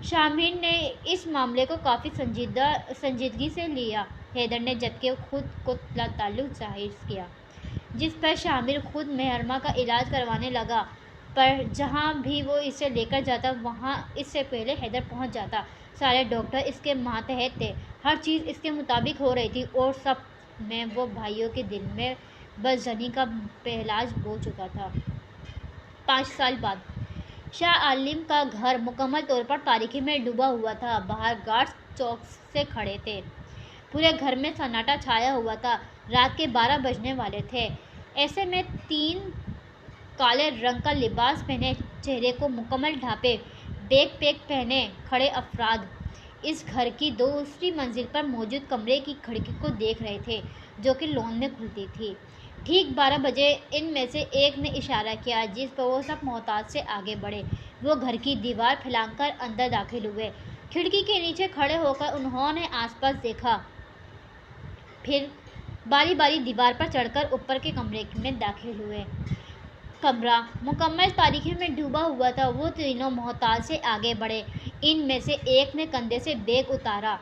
شامل نے اس معاملے کو کافی سنجیدگی سے لیا، حیدر نے جبکہ خود کو تعلق ظاہر کیا، جس پر شامل خود مہرما کا علاج کروانے لگا، پر جہاں بھی وہ اسے لے کر جاتا وہاں اس سے پہلے حیدر پہنچ جاتا۔ سارے ڈاکٹر اس کے ماتحت تھے، ہر چیز اس کے مطابق ہو رہی تھی، اور سب میں وہ بھائیوں کے دل میں بدظنی کا پہلاج بو چکا تھا۔ 5 سال بعد شاہ عالم کا گھر مکمل طور پر تاریکی میں ڈوبا ہوا تھا۔ باہر گارڈز چوک سے کھڑے تھے، پورے گھر میں سناٹا چھایا ہوا تھا۔ رات کے 12 بجنے والے تھے۔ ایسے میں 3 کالے رنگ کا لباس پہنے، چہرے کو مکمل ڈھانپے، بیگ پیک پہنے کھڑے افراد اس گھر کی دوسری منزل پر موجود کمرے کی کھڑکی کو دیکھ رہے تھے، جو کہ لان میں کھلتی تھی۔ ٹھیک 12 بجے ان میں سے ایک نے اشارہ کیا، جس پر وہ سب محتاط سے آگے بڑھے۔ وہ گھر کی دیوار پھلانگ کر اندر داخل ہوئے۔ کھڑکی کے نیچے کھڑے ہو کر انہوں نے آس پاس دیکھا، پھر باری باری دیوار پر چڑھ کر اوپر کے کمرے میں داخل ہوئے۔ کمرہ مکمل تاریکی میں ڈوبا ہوا تھا۔ وہ تینوں محتاط سے آگے بڑھے۔ ان میں سے ایک نے کندھے سے بیگ اتارا،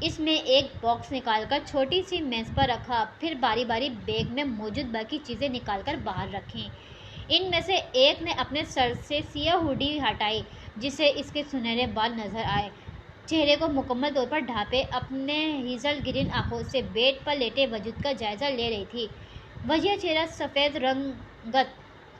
اس میں ایک باکس نکال کر چھوٹی سی میز پر رکھا، پھر باری باری بیگ میں موجود باقی چیزیں نکال کر باہر رکھیں۔ ان میں سے ایک نے اپنے سر سے سیاہ ہوڈی ہٹائی، جس سے اس کے سنہرے بال نظر آئے۔ چہرے کو مکمل طور پر ڈھانپے اپنے ہیزل گرین آنکھوں سے بیڈ پر لیٹے وجود کا جائزہ لے رہی تھی۔ وجہ چہرہ سفید رنگت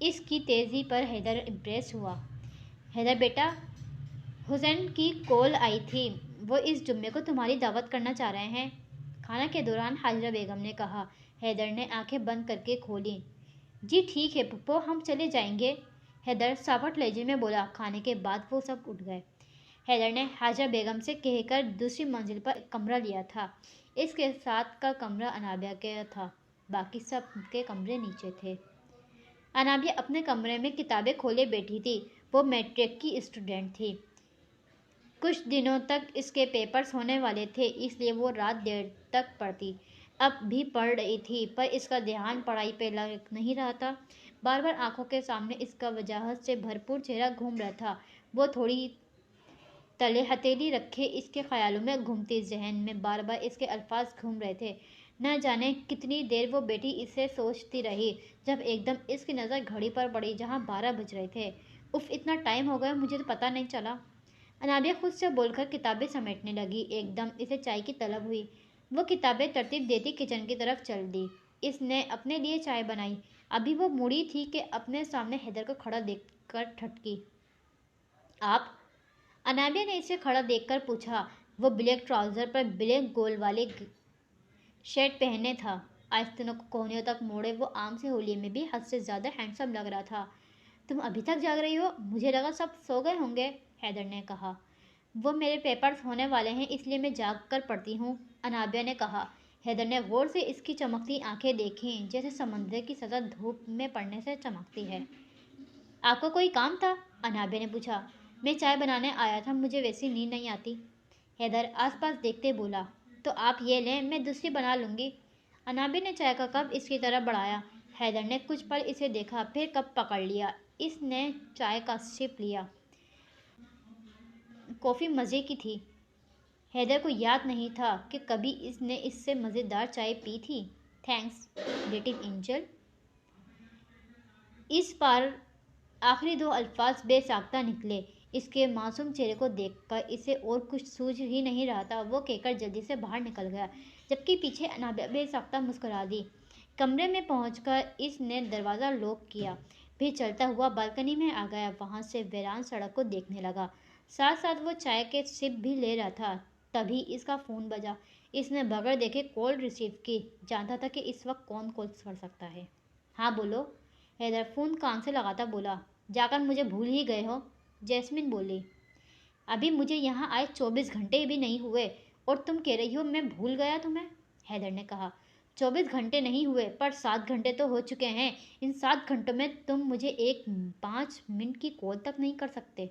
اس کی تیزی پر حیدر امپریس ہوا۔ حیدر بیٹا، حسین کی کال آئی تھی، وہ اس جمعے کو تمہاری دعوت کرنا چاہ رہے ہیں۔ کھانا کے دوران حاجرہ بیگم نے کہا۔ حیدر نے آنکھیں بند کر کے کھولیں۔ جی ٹھیک ہے پھپھو، ہم چلے جائیں گے، حیدر ساپٹ لہجے میں بولا۔ کھانے کے بعد وہ سب اٹھ گئے۔ حیدر نے حاجرہ بیگم سے کہہ کر دوسری منزل پر کمرہ لیا تھا۔ اس کے ساتھ کا کمرہ انابیہ کا تھا، باقی سب کے کمرے نیچے تھے۔ انابیہ اپنے کمرے میں کتابیں کھولے بیٹھی تھی۔ وہ میٹرک کی اسٹوڈنٹ تھی۔ کچھ دنوں تک اس کے پیپرز ہونے والے تھے، اس لیے وہ رات دیر تک پڑھتی۔ اب بھی پڑھ رہی تھی، پر اس کا دھیان پڑھائی پہ لگ نہیں رہا تھا۔ بار بار آنکھوں کے سامنے اس کا وجاہت سے بھرپور چہرہ گھوم رہا تھا۔ وہ تھوڑی تلے ہتھیلی رکھے اس کے خیالوں میں گھومتی، ذہن میں بار بار اس کے الفاظ گھوم رہے تھے۔ نہ جانے کتنی دیر وہ بیٹی اسے سوچتی رہی، جب ایک دم اس کی نظر گھڑی پر پڑی جہاں 12 بج رہے تھے۔ اف، اتنا ٹائم ہو گیا، مجھے تو پتہ نہیں چلا۔ انابیہ خود سے بول کر کتابیں سمیٹنے لگی۔ ایک دم اسے چائے کی طلب ہوئی۔ وہ کتابیں ترتیب دیتی کچن کی طرف چل دی۔ اس نے اپنے لیے چائے بنائی۔ ابھی وہ مڑی تھی کہ اپنے سامنے حیدر کو کھڑا دیکھ کر ٹھٹکی۔ آپ؟ انابیہ نے اسے کھڑا دیکھ کر پوچھا۔ وہ بلیک ٹراؤزر پر بلیک گول والے شرٹ پہنے تھا، آستینوں کو کوہنیوں تک موڑے۔ وہ عام سے ہولی میں بھی حد سے زیادہ ہینڈسم لگ رہا تھا۔ تم ابھی تک جاگ رہی ہو؟ مجھے لگا سب سو گئے ہوں گے، حیدر نے کہا۔ وہ میرے پیپرز ہونے والے ہیں، اس لیے میں جاگ کر پڑھتی ہوں، انابیہ نے کہا۔ حیدر نے غور سے اس کی چمکتی آنکھیں دیکھیں، جیسے سمندر کی سطح دھوپ میں پڑنے سے چمکتی ہے۔ آپ کو کوئی کام تھا؟ انابیہ نے پوچھا۔ میں چائے بنانے آیا تھا، مجھے ویسی نیند نہیں آتی، حیدر آس پاس دیکھتے بولا۔ تو آپ یہ لیں، میں دوسری بنا لوں گی۔ انابیہ نے چائے کا کپ اس کی طرف بڑھایا۔ حیدر نے کچھ پل اسے دیکھا، پھر کپ پکڑ لیا۔ اس نے چائے کا سپ لیا۔ کافی مزے کی تھی۔ حیدر کو یاد نہیں تھا کہ کبھی اس نے اس سے مزیدار چائے پی تھی۔ Thanks, little angel. اس بار آخری دو الفاظ بے ساختہ نکلے۔ اس کے معصوم چہرے کو دیکھ کر اسے اور کچھ سوجھ ہی نہیں رہا تھا۔ وہ کہہ کر جلدی سے باہر نکل گیا، جبکہ پیچھے انابیہ بے ساختہ مسکرا دی۔ کمرے میں پہنچ کر اس نے دروازہ لاک کیا، پھر چلتا ہوا بالکنی میں آ گیا۔ وہاں سے ویران سڑک کو دیکھنے لگا، ساتھ ساتھ وہ چائے کے سپ بھی لے رہا تھا۔ تبھی اس کا فون بجا۔ اس نے بغیر دیکھے کال ریسیو کی، جانتا تھا کہ اس وقت کون کال کر سکتا ہے۔ ہاں بولو، حیدر فون کان سے لگاتا بولا۔ جا کر مجھے بھول ہی گئے ہو، جیسمین بولی۔ ابھی مجھے یہاں آئے 24 گھنٹے بھی نہیں ہوئے اور تم کہہ رہی ہو میں بھول گیا تمہیں، حیدر نے کہا۔ 24 گھنٹے نہیں ہوئے، پر 7 گھنٹے تو ہو چکے ہیں۔ ان 7 گھنٹوں میں تم مجھے ایک 5 منٹ کی کال تک نہیں کر سکتے،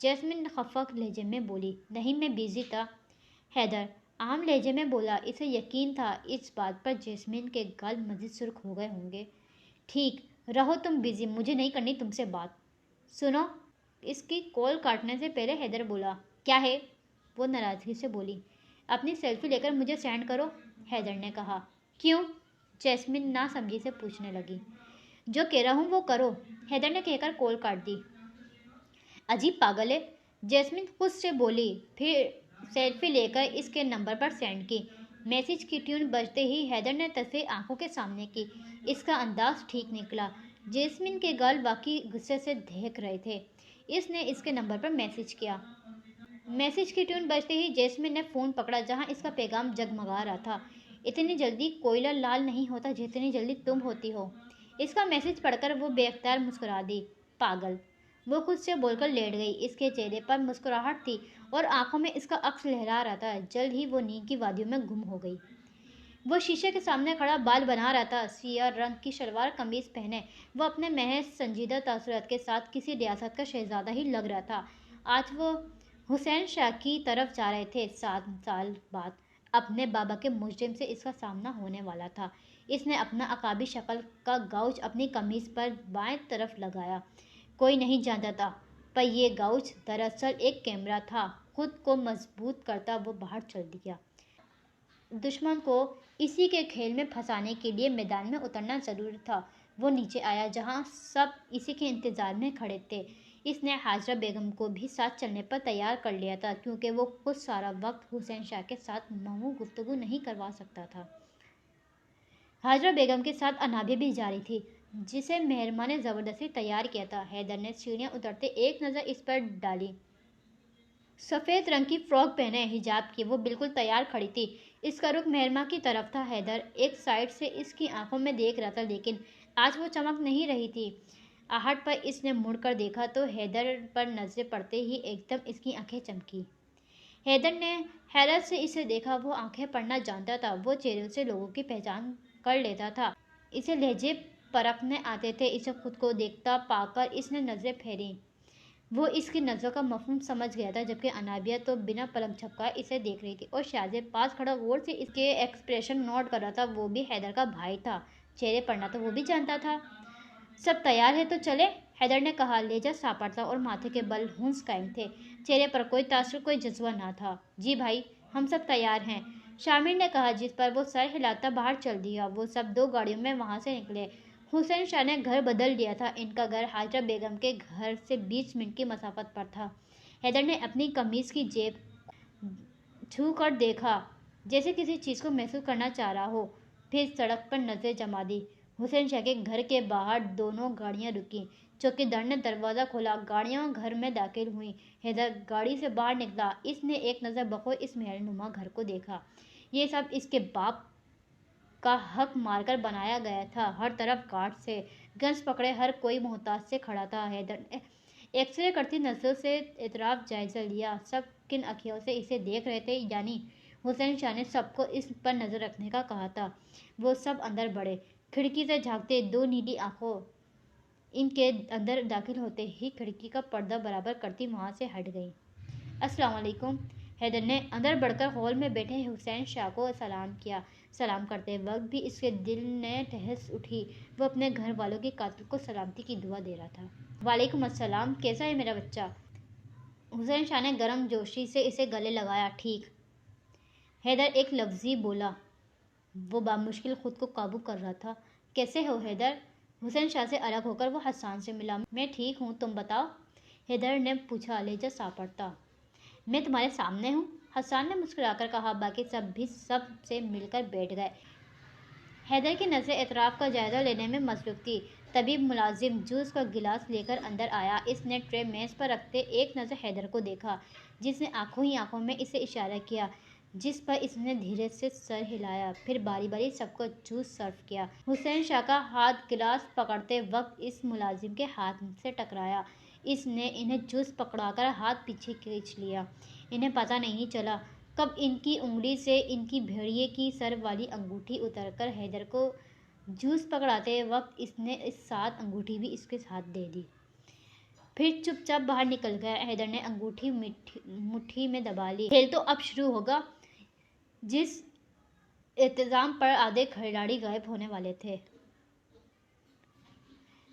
جیسمین خفا لہجے میں بولی۔ نہیں، میں بیزی تھا، حیدر عام لہجے میں بولا۔ اسے یقین تھا اس بات پر جیسمین کے گال مزید سرخ ہو گئے ہوں گے۔ ٹھیک رہو تم بیزی، مجھے نہیں کرنی تم سے بات۔ سنو، اس کی کال کاٹنے سے پہلے حیدر بولا۔ کیا ہے؟ وہ ناراضگی سے بولی۔ اپنی سیلفی لے کر مجھے سینڈ کرو، حیدر نے کہا۔ کیوں؟ جیسمین ناسمجھی سے پوچھنے لگی۔ جو کہہ رہا ہوں وہ کرو، حیدر نے کہہ کر کال کاٹ دی۔ عجیب پاگل ہے، جیسمین خود سے بولی، پھر سیلفی لے کر اس کے نمبر پر سینڈ کی۔ میسج کی ٹیون بجتے ہی حیدر نے تصویر آنکھوں کے سامنے کی۔ اس کا انداز ٹھیک نکلا۔ جیسمین کے گال واقعی غصے سے دہک رہے تھے۔ اس نے اس کے نمبر پر میسج کیا۔ میسج کی ٹیون بجتے ہی جیسمین نے فون پکڑا، جہاں اس کا پیغام جگمگا رہا تھا۔ اتنی جلدی کوئلہ لال نہیں ہوتا جتنی جلدی تم ہوتی ہو۔ اس کا میسج پڑھ کر وہ بے اختیار مسکرا دی۔ پاگل، وہ خود سے بول کر لیٹ گئی۔ اس کے چہرے پر مسکراہٹ تھی اور آنکھوں میں اس کا عکس لہرا رہا تھا۔ جلد ہی وہ نیند کی وادیوں میں گم ہو گئی۔ وہ شیشے کے سامنے کھڑا بال بنا رہا تھا۔ سیاہ رنگ کی شلوار قمیض پہنے وہ اپنے محض سنجیدہ تاثرات کے ساتھ کسی ریاست کا شہزادہ ہی لگ رہا تھا۔ آج وہ حسین شاہ کی طرف جا رہے تھے۔ 7 سال بعد اپنے بابا کے مجرم سے اس کا سامنا ہونے والا تھا۔ اس نے اپنا عقابی شکل کا گاؤچ اپنی قمیض پر بائیں طرف لگایا۔ کوئی نہیں جانتا تھا، پر یہ گاؤچ دراصل ایک کیمرہ تھا۔ خود کو مضبوط کرتا وہ باہر چل دیا۔ دشمن کو اسی کے کھیل میں پھنسانے کے لیے میدان میں اترنا ضروری تھا۔ وہ نیچے آیا، جہاں سب اسی کے انتظار میں کھڑے تھے۔ اس نے حاجرہ بیگم کو بھی ساتھ چلنے پر تیار کر لیا تھا، کیونکہ وہ خود سارا وقت حسین شاہ کے ساتھ محو گفتگو نہیں کروا سکتا تھا۔ حاجرہ بیگم کے ساتھ انابیہ بھی جا رہی تھی۔ جسے مہرما نے زبردستی تیار کیا تھا۔ حیدر نے سیڑھیاں اترتے ایک نظر اس پر ڈالی۔ سفید رنگ کی فراک پہنے حجاب کی وہ بالکل تیار کھڑی تھی۔ اس کا رخ مہرما کی طرف تھا۔ حیدر ایک سائیڈ سے اس کی آنکھوں میں دیکھ رہا تھا، لیکن آج وہ چمک نہیں رہی تھی۔ آہٹ پر اس نے مڑ کر دیکھا تو حیدر پر نظریں پڑتے ہی ایک دم اس کی آنکھیں چمکی۔ حیدر نے حیرت سے اسے دیکھا۔ وہ آنکھیں پڑھنا جانتا تھا، وہ چہروں سے لوگوں کی پہچان کر لیتا تھا، اسے لہجے پرکھنے آتے تھے۔ اسے خود کو دیکھتا پا کر اس نے نظریں پھیریں۔ وہ اس کی نظروں کا مفہوم سمجھ گیا تھا، جبکہ انابیہ تو بنا پلک جھپکائے اسے دیکھ رہی تھی، اور شاہزیب پاس کھڑا غور سے اس کے ایکسپریشن نوٹ کر رہا تھا۔ وہ بھی حیدر کا بھائی تھا، چہرے پڑھنا تو وہ بھی جانتا تھا۔ سب تیار ہے تو چلے، حیدر نے کہا۔ لہجہ ساپٹ تھا اور ماتھے کے بل ہونس قائم تھے، چہرے پر کوئی تاثر، کوئی جذبہ نہ تھا۔ جی بھائی، ہم سب تیار ہیں، شامر نے کہا، جس پر وہ سر ہلاتا باہر چل دیا۔ وہ سب 2 گاڑیوں میں وہاں سے نکلے۔ حسین شاہ نے گھر بدل لیا تھا۔ ان کا گھر حاجرہ بیگم کے گھر سے 20 منٹ کی مسافت پر تھا۔ حیدر نے اپنی قمیض کی جیب چھو کر دیکھا، جیسے کسی چیز کو محسوس کرنا چاہ رہا ہو، پھر سڑک پر نظریں جما دی۔ حسین شاہ کے گھر کے باہر دونوں گاڑیاں رکیں۔ چوکیدار نے دروازہ کھولا، گاڑیاں گھر میں داخل ہوئیں۔ حیدر گاڑی سے باہر نکلا۔ اس نے ایک نظر بخور اس محل نما گھر کو دیکھا۔ یہ سب اس کے باپ کا حق مار کر بنایا گیا تھا۔ ہر طرف گارڈ سے گنز پکڑے ہر کوئی محتاط سے کھڑا تھا۔ حیدر نے ایکس-رے کرتی نظروں سے اطراف جائزہ لیا۔ سب کن آنکھوں سے اسے دیکھ رہے تھے، یعنی حسین شاہ نے سب کو اس پر نظر رکھنے کا کہا تھا۔ وہ سب اندر بڑھے۔ کھڑکی سے جھانکتے 2 نیلی آنکھوں ان کے اندر داخل ہوتے ہی کھڑکی کا پردہ برابر کرتی وہاں سے ہٹ گئیں۔ السلام علیکم۔ حیدر نے اندر بڑھ کر ہال میں بیٹھے حسین شاہ کو سلام کیا۔ سلام کرتے وقت بھی اس کے دل نے ٹھیس اٹھی۔ وہ اپنے گھر والوں کے قاتل کو سلامتی کی دعا دے رہا تھا۔ وعلیکم السلام، کیسا ہے میرا بچہ؟ حسین شاہ نے گرم جوشی سے اسے گلے لگایا۔ ٹھیک، حیدر ایک لفظی بولا۔ وہ بامشکل خود کو قابو کر رہا تھا۔ کیسے ہو حیدر؟ حسین شاہ سے الگ ہو کر وہ حسان سے ملا۔ میں ٹھیک ہوں، تم بتاؤ، حیدر نے پوچھا، لہجہ ساپٹتا۔ میں تمہارے سامنے ہوں، حسان نے مسکرا کر کہا۔ باقی سب بھی سب سے مل کر بیٹھ گئے۔ حیدر کی نظریں اطراف کا جائزہ لینے میں مصروف تھی۔ طبیب ملازم جوس کا گلاس لے کر اندر آیا۔ اس نے ٹرے میز پر رکھتے ایک نظر حیدر کو دیکھا، جس نے آنکھوں ہی آنکھوں میں اسے اشارہ کیا، جس پر اس نے دھیرے سے سر ہلایا، پھر باری باری سب کو جوس سرو کیا۔ حسین شاہ کا ہاتھ گلاس پکڑتے وقت اس ملازم کے ہاتھ سے ٹکرایا۔ اس نے انہیں جوس پکڑا کر ہاتھ پیچھے کھینچ لیا۔ انہیں پتہ نہیں چلا کب ان کی انگلی سے ان کی بھیڑیے کی سر والی انگوٹھی اتر کر حیدر کو جوس پکڑاتے وقت اس نے اس ساتھ انگوٹھی بھی اس کے ساتھ دے دی، پھر چپ چاپ باہر نکل گیا۔ حیدر نے انگوٹھی مٹھی میں دبا لی۔ کھیل تو اب شروع ہوگا، جس اختتام پر آدھے کھلاڑی غائب ہونے والے تھے۔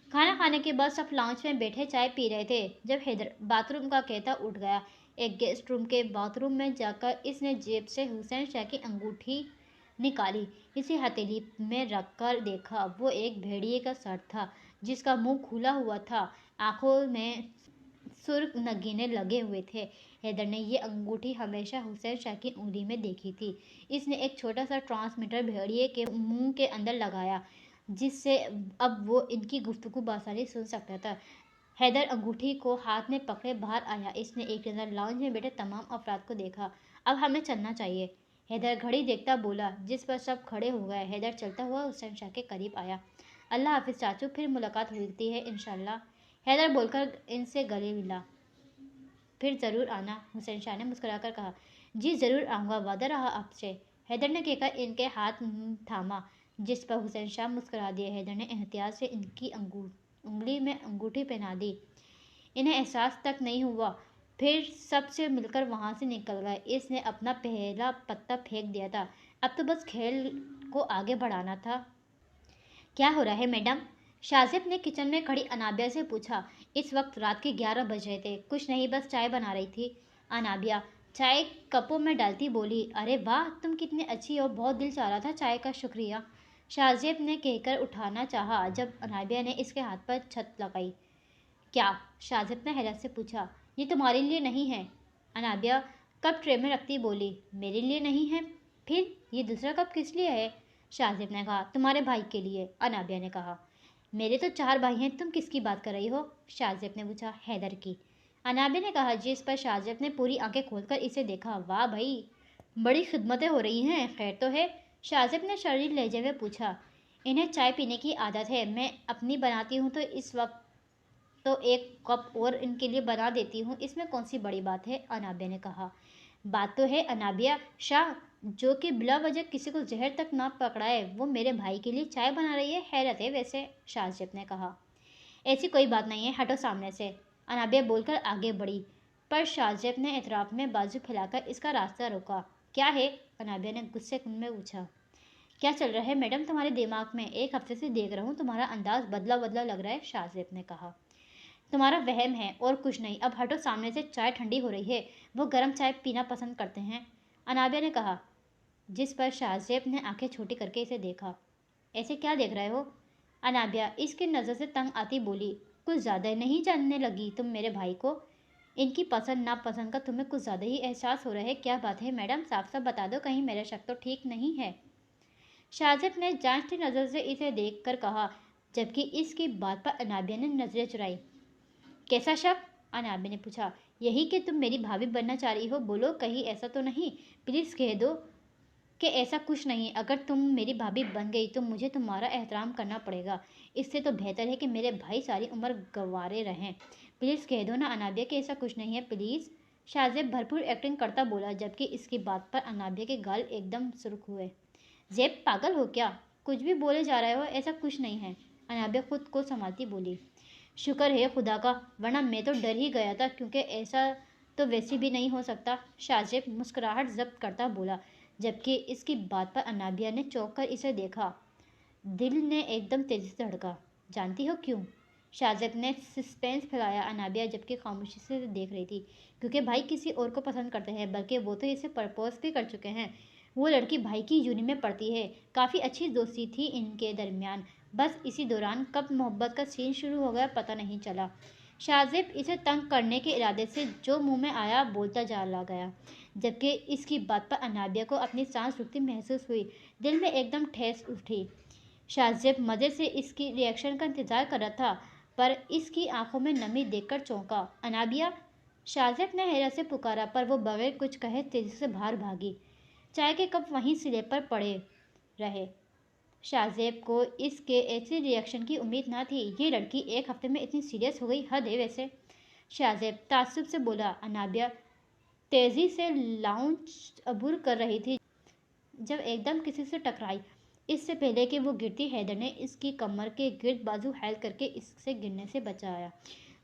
کھانا کھانے کے بعد سب لاؤنج میں بیٹھے چائے پی رہے تھے، جب حیدر باتھ روم کا کہتا اٹھ گیا۔ ایک گیسٹ روم کے باتھ روم میں جا کر اس نے جیب سے حسین شاہ کی انگوٹھی نکالی، اسے ہتھیلی میں رکھ کر دیکھا۔ وہ ایک بھیڑیے کا سر تھا، جس کا منہ کھلا ہوا تھا، آنکھوں میں سرخ نگینے لگے ہوئے تھے۔ حیدر نے یہ انگوٹھی ہمیشہ حسین شاہ کی انگلی میں دیکھی تھی۔ اس نے ایک چھوٹا سا ٹرانسمیٹر بھیڑیے کے منہ کے اندر لگایا، جس سے اب وہ ان کی گفتگو بآسانی سن سکتا تھا۔ حیدر انگوٹھی کو ہاتھ میں پکڑے باہر آیا۔ اس نے ایک نظر لاؤنج میں بیٹھے تمام افراد کو دیکھا۔ اب ہمیں چلنا چاہیے، حیدر گھڑی دیکھتا بولا، جس پر سب کھڑے ہو گئے۔ حیدر چلتا ہوا حسین شاہ کے قریب آیا۔ اللہ حافظ چاچو، پھر ملاقات ہوتی ہے انشاءاللہ، حیدر بول کر ان سے گلے ملا۔ پھر ضرور آنا، حسین شاہ نے مسکرا کر کہا۔ جی ضرور آؤں گا، وعدہ رہا آپ سے، حیدر نے کہہ کر ان کے ہاتھ تھاما، جس پر حسین شاہ مسکرا دیے۔ حیدر نے احتیاط سے ان کی انگلی میں انگوٹھی پہنا دی۔ انہیں احساس تک نہیں ہوا، پھر سب سے مل کر وہاں سے نکل گئے۔ اس نے اپنا پہلا پتا پھینک دیا تھا، اب تو بس کھیل کو آگے بڑھانا تھا۔ کیا ہو رہا ہے میڈم؟ شاہزیب نے کچن میں کھڑی انابیہ سے پوچھا۔ اس وقت رات کے 11 بج رہے تھے۔ کچھ نہیں، بس چائے بنا رہی تھی، انابیہ چائے کپوں میں ڈالتی بولی۔ ارے واہ، تم کتنی اچھی ہو، بہت دل چاہ رہا تھا چائے کا، شکریہ، شاہزیب نے کہہ کر اٹھانا چاہا، جب انابیہ نے اس کے ہاتھ پر چھت لگائی۔ کیا؟ شاہزیب نے حیرت سے پوچھا۔ یہ تمہارے لیے نہیں ہے، انابیہ کپ ٹرے میں رکھتی بولی۔ میرے لیے نہیں ہے؟ پھر یہ دوسرا کپ کس لیے ہے؟ شاہزیب نے کہا۔ تمہارے بھائی کے لیے، انابیہ نے کہا۔ میرے تو 4 بھائی ہیں، تم کس کی بات کر رہی ہو؟ شاہزیب نے پوچھا۔ حیدر کی، انابیہ نے کہا، جس پر شاہزیب نے پوری آنکھیں کھول کر اسے دیکھا۔ واہ بھائی، بڑی خدمتیں ہو رہی ہیں، خیر تو ہے؟ شاہزیب نے شریر لہجے میں پوچھا۔ انہیں چائے پینے کی عادت ہے، میں اپنی بناتی ہوں تو اس وقت تو ایک کپ اور ان کے لیے بنا دیتی ہوں، اس میں کون سی بڑی بات ہے؟ انابیہ نے کہا۔ بات تو ہے انابیہ شاہ، جو کہ بلا وجہ کسی کو زہر تک نہ پکڑائے، وہ میرے بھائی کے لیے چائے بنا رہی ہے، حیرت ہے ویسے، شاہزیب نے کہا۔ ایسی کوئی بات نہیں ہے، ہٹو سامنے سے، انابیہ بول کر آگے بڑھی، پر شاہزیب نے اعتراف میں بازو پھیلا کر اس کا راستہ روکا۔ کیا ہے؟ انابیہ نے غصے میں پوچھا۔ کیا چل رہا ہے میڈم تمہارے دماغ میں؟ ایک ہفتے سے دیکھ رہا ہوں، تمہارا انداز بدلا بدلا لگ رہا ہے، شاہزیب نے کہا۔ تمہارا وہم ہے اور کچھ نہیں، اب ہٹو سامنے سے، چائے ٹھنڈی ہو رہی ہے، وہ گرم چائے پینا پسند کرتے ہیں، انابیہ نے کہا، جس پر شاہزیب نے آنکھیں چھوٹی کر کے اسے دیکھا۔ ایسے کیا دیکھ رہے ہو؟ انابیہ اس کی نظر سے تنگ آتی بولی۔ کچھ زیادہ نہیں جاننے لگی تم میرے بھائی کو؟ ان کی پسند ناپسند کا تمہیں کچھ زیادہ ہی احساس ہو رہا ہے، کیا بات ہے میڈم؟ صاف صاف بتا دو، کہیں میرا شک تو ٹھیک نہیں ہے؟ شاہزیب نے جانچتی نظر سے اسے دیکھ کر کہا، جبکہ اس کی بات پر انابیہ نے نظریں چرائی۔ کیسا شک؟ انابیہ نے پوچھا۔ یہی کہ تم میری بھابھی بننا چاہ رہی ہو، بولو کہیں ایسا تو نہیں، پلیز کہہ دو کہ ایسا کچھ نہیں، اگر تم میری بھابھی بن گئی تو مجھے تمہارا احترام کرنا پڑے گا، اس سے تو بہتر ہے کہ میرے بھائی ساری عمر گنوارے رہیں، پلیز کہہ دو نا انابیہ کہ ایسا کچھ نہیں ہے، پلیز، شاہزیب بھرپور ایکٹنگ کرتا بولا، جبکہ اس کی بات پر انابیہ کے گال ایک دم سرخ ہوئے۔ زیب پاگل ہو کیا؟ کچھ بھی بولے جا رہے ہو، ایسا کچھ نہیں ہے، انابیہ خود کو سنبھالتی بولی۔ شکر ہے خدا کا، ورنہ میں تو ڈر ہی گیا تھا، کیونکہ ایسا تو ویسے بھی نہیں ہو سکتا، شاہزیب مسکراہٹ ضبط کرتا بولا، جبکہ اس کی بات پر انابیہ نے چونک کر اسے دیکھا۔ دل نے ایک دم تیزی سے دھڑکا۔ جانتی ہو کیوں؟ شاہزیب نے سسپینس پھیلایا۔ انابیہ جبکہ خاموشی سے دیکھ رہی تھی۔ کیونکہ بھائی کسی اور کو پسند کرتے ہیں، بلکہ وہ تو اسے پرپوز بھی کر چکے ہیں، وہ لڑکی بھائی کی یونین میں پڑھتی ہے، کافی اچھی دوستی تھی ان کے درمیان، بس اسی دوران کب محبت کا سین شروع ہو گیا پتہ نہیں چلا۔ شاہزیب اسے تنگ کرنے کے ارادے سے جو منہ میں آیا بولتا چلا گیا، جبکہ اس کی بات پر انابیہ کو اپنی سانس رکتی محسوس ہوئی، دل میں ایک دم ٹھیس اٹھی۔ شاہزیب مزے سے اس کی ری ایکشن کا انتظار کر رہا تھا، پر اس کی آنکھوں میں نمی دیکھ کر چونکا۔ انابیہ، شاہزیب نے حیرت سے پکارا، پر وہ بغیر کچھ کہے تیزی سے باہر بھاگی۔ چائے کے کپ وہیں سلے پر پڑے رہے۔ شاہزیب کو اس کے ایسی ری ایکشن کی امید نہ تھی، یہ لڑکی ایک ہفتے میں اتنی سیریس ہو گئی، حد ہے ویسے، شاہزیب تعصب سے بولا۔ انابیہ تیزی سے لاؤنج عبور کر رہی تھی جب ایک دم کسی سے ٹکرائی۔ اس سے پہلے کہ وہ گرتی، حیدر نے اس کی کمر کے گرد بازو ہیل کر کے اس سے گرنے سے بچایا۔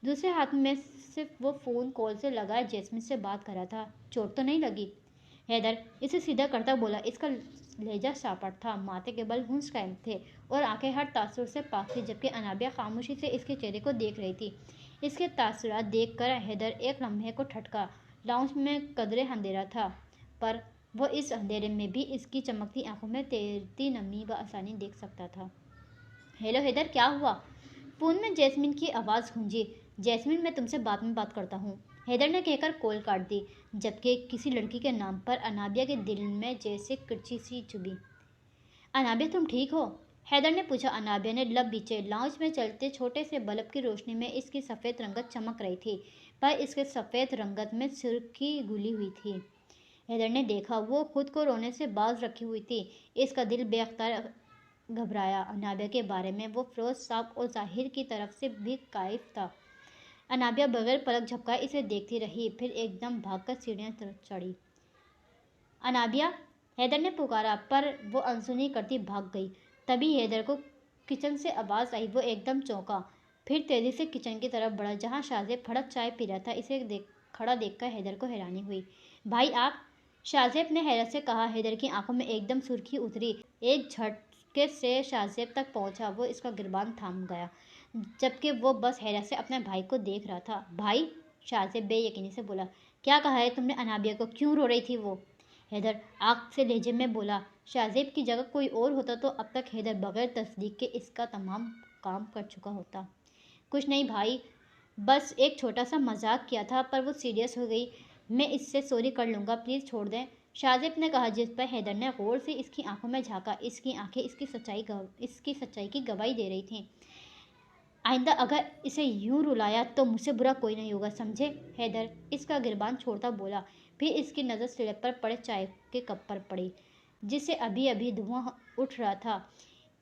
دوسرے ہاتھ میں صرف وہ فون کال سے لگائے جیسمین سے بات کر رہا تھا۔ چوٹ تو نہیں لگی؟ حیدر اسے سیدھا کرتا بولا۔ اس کا لہجہ ساپٹ تھا، ماتھے کے بل ہونس قائم تھے اور آنکھیں ہر تاثر سے پاک تھی، جبکہ انابیہ خاموشی سے اس کے چہرے کو دیکھ رہی تھی۔ اس کے تاثرات دیکھ کر حیدر ایک لمحے کو ٹھٹکا۔ لاؤنج میں قدرے اندھیرا تھا، پر وہ اس اندھیرے میں بھی اس کی چمکتی آنکھوں میں تیرتی نمی بآسانی دیکھ سکتا تھا۔ ہیلو حیدر، کیا ہوا؟ فون میں جیسمین کی آواز گونجی۔ جیسمین، میں تم سے بعد میں بات کرتا ہوں، حیدر نے کہہ کر کال کاٹ دی، جبکہ کسی لڑکی کے نام پر انابیہ کے دل میں جیسے کرچی سی چبھی۔ انابیہ تم ٹھیک ہو؟ حیدر نے پوچھا۔ انابیہ نے لب بیچے۔ لاؤنج میں چلتے چھوٹے سے بلب کی روشنی میں اس کی سفید رنگت چمک رہی تھی، پر اس کے سفید رنگت میں سرخی گھلی ہوئی تھی۔ حیدر نے دیکھا، وہ خود کو رونے سے باز رکھی ہوئی تھی۔ اس کا دل بے اختیار گھبرایا۔ انابیہ کے بارے میں وہ فیروز صاحب اور ظاہر کی طرف سے بھی خائف تھا۔ انابیہ بغیر پلک جھپکائے اسے دیکھتی رہی، پھر ایک دم بھاگ کر سیڑھیاں چڑھی۔ انابیہ، حیدر نے پکارا، پر وہ انسنی کرتی بھاگ گئی۔ تبھی حیدر کو کچن سے آواز آئی۔ وہ ایک دم چونکا، پھر تیزی سے کچن کی طرف بڑھا، جہاں شاہزیب پھڑک چائے پی رہا تھا۔ اسے کھڑا دیکھ کر حیدر کو حیرانی ہوئی۔ بھائی آپ؟ شاہزیب نے حیرت سے کہا۔ حیدر کی آنکھوں میں ایک دم سرخی اتری، ایک جھٹکے سے شاہزیب تک پہنچا، وہ اس کا گریبان تھام گیا، جبکہ وہ بس حیرت سے اپنے بھائی کو دیکھ رہا تھا۔ بھائی؟ شاہزیب بے یقینی سے بولا۔ کیا کہا ہے تم نے انابیہ کو؟ کیوں رو رہی تھی وہ؟ حیدر آگ سے لہجے میں بولا۔ شاہزیب کی جگہ کوئی اور ہوتا تو اب تک حیدر بغیر تصدیق کے اس کا تمام کام کر چکا ہوتا۔ کچھ نہیں بھائی، بس ایک چھوٹا سا مذاق کیا تھا، پر وہ سیریس ہو گئی، میں اس سے سوری کر لوں گا، پلیز چھوڑ دیں، شاہزیب نے کہا، جس پر حیدر نے غور سے اس کی آنکھوں میں جھانکا۔ اس کی آنکھیں اس کی سچائی کی گواہی دے رہی تھیں۔ آئندہ اگر اسے یوں رلایا تو مجھ سے برا کوئی نہیں ہوگا، سمجھے؟ حیدر اس کا گریبان چھوڑتا بولا۔ پھر اس کی نظر سلیب پر پڑے چائے کے کپ پر پڑی جس سے ابھی ابھی دھواں اٹھ رہا تھا۔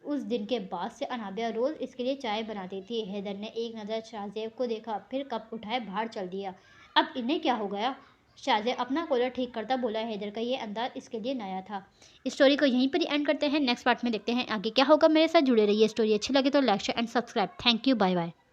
اس دن کے بعد سے انابیہ روز اس کے لیے چائے بناتی تھی۔ حیدر نے ایک نظر شاہزیب کو دیکھا، پھر کپ اٹھائے باہر چل دیا۔ اب انہیں کیا ہو گیا؟ شاہزیب اپنا کولر ٹھیک کرتا بولا۔ حیدر کا یہ انداز اس کے لیے نیا تھا۔ اسٹوری کو یہیں پر ہی اینڈ کرتے ہیں، نیکسٹ پارٹ میں دیکھتے ہیں آگے کیا ہوگا۔ میرے ساتھ جڑے رہیے، اسٹوری اچھی لگے تو like share and subscribe. Thank you, bye bye.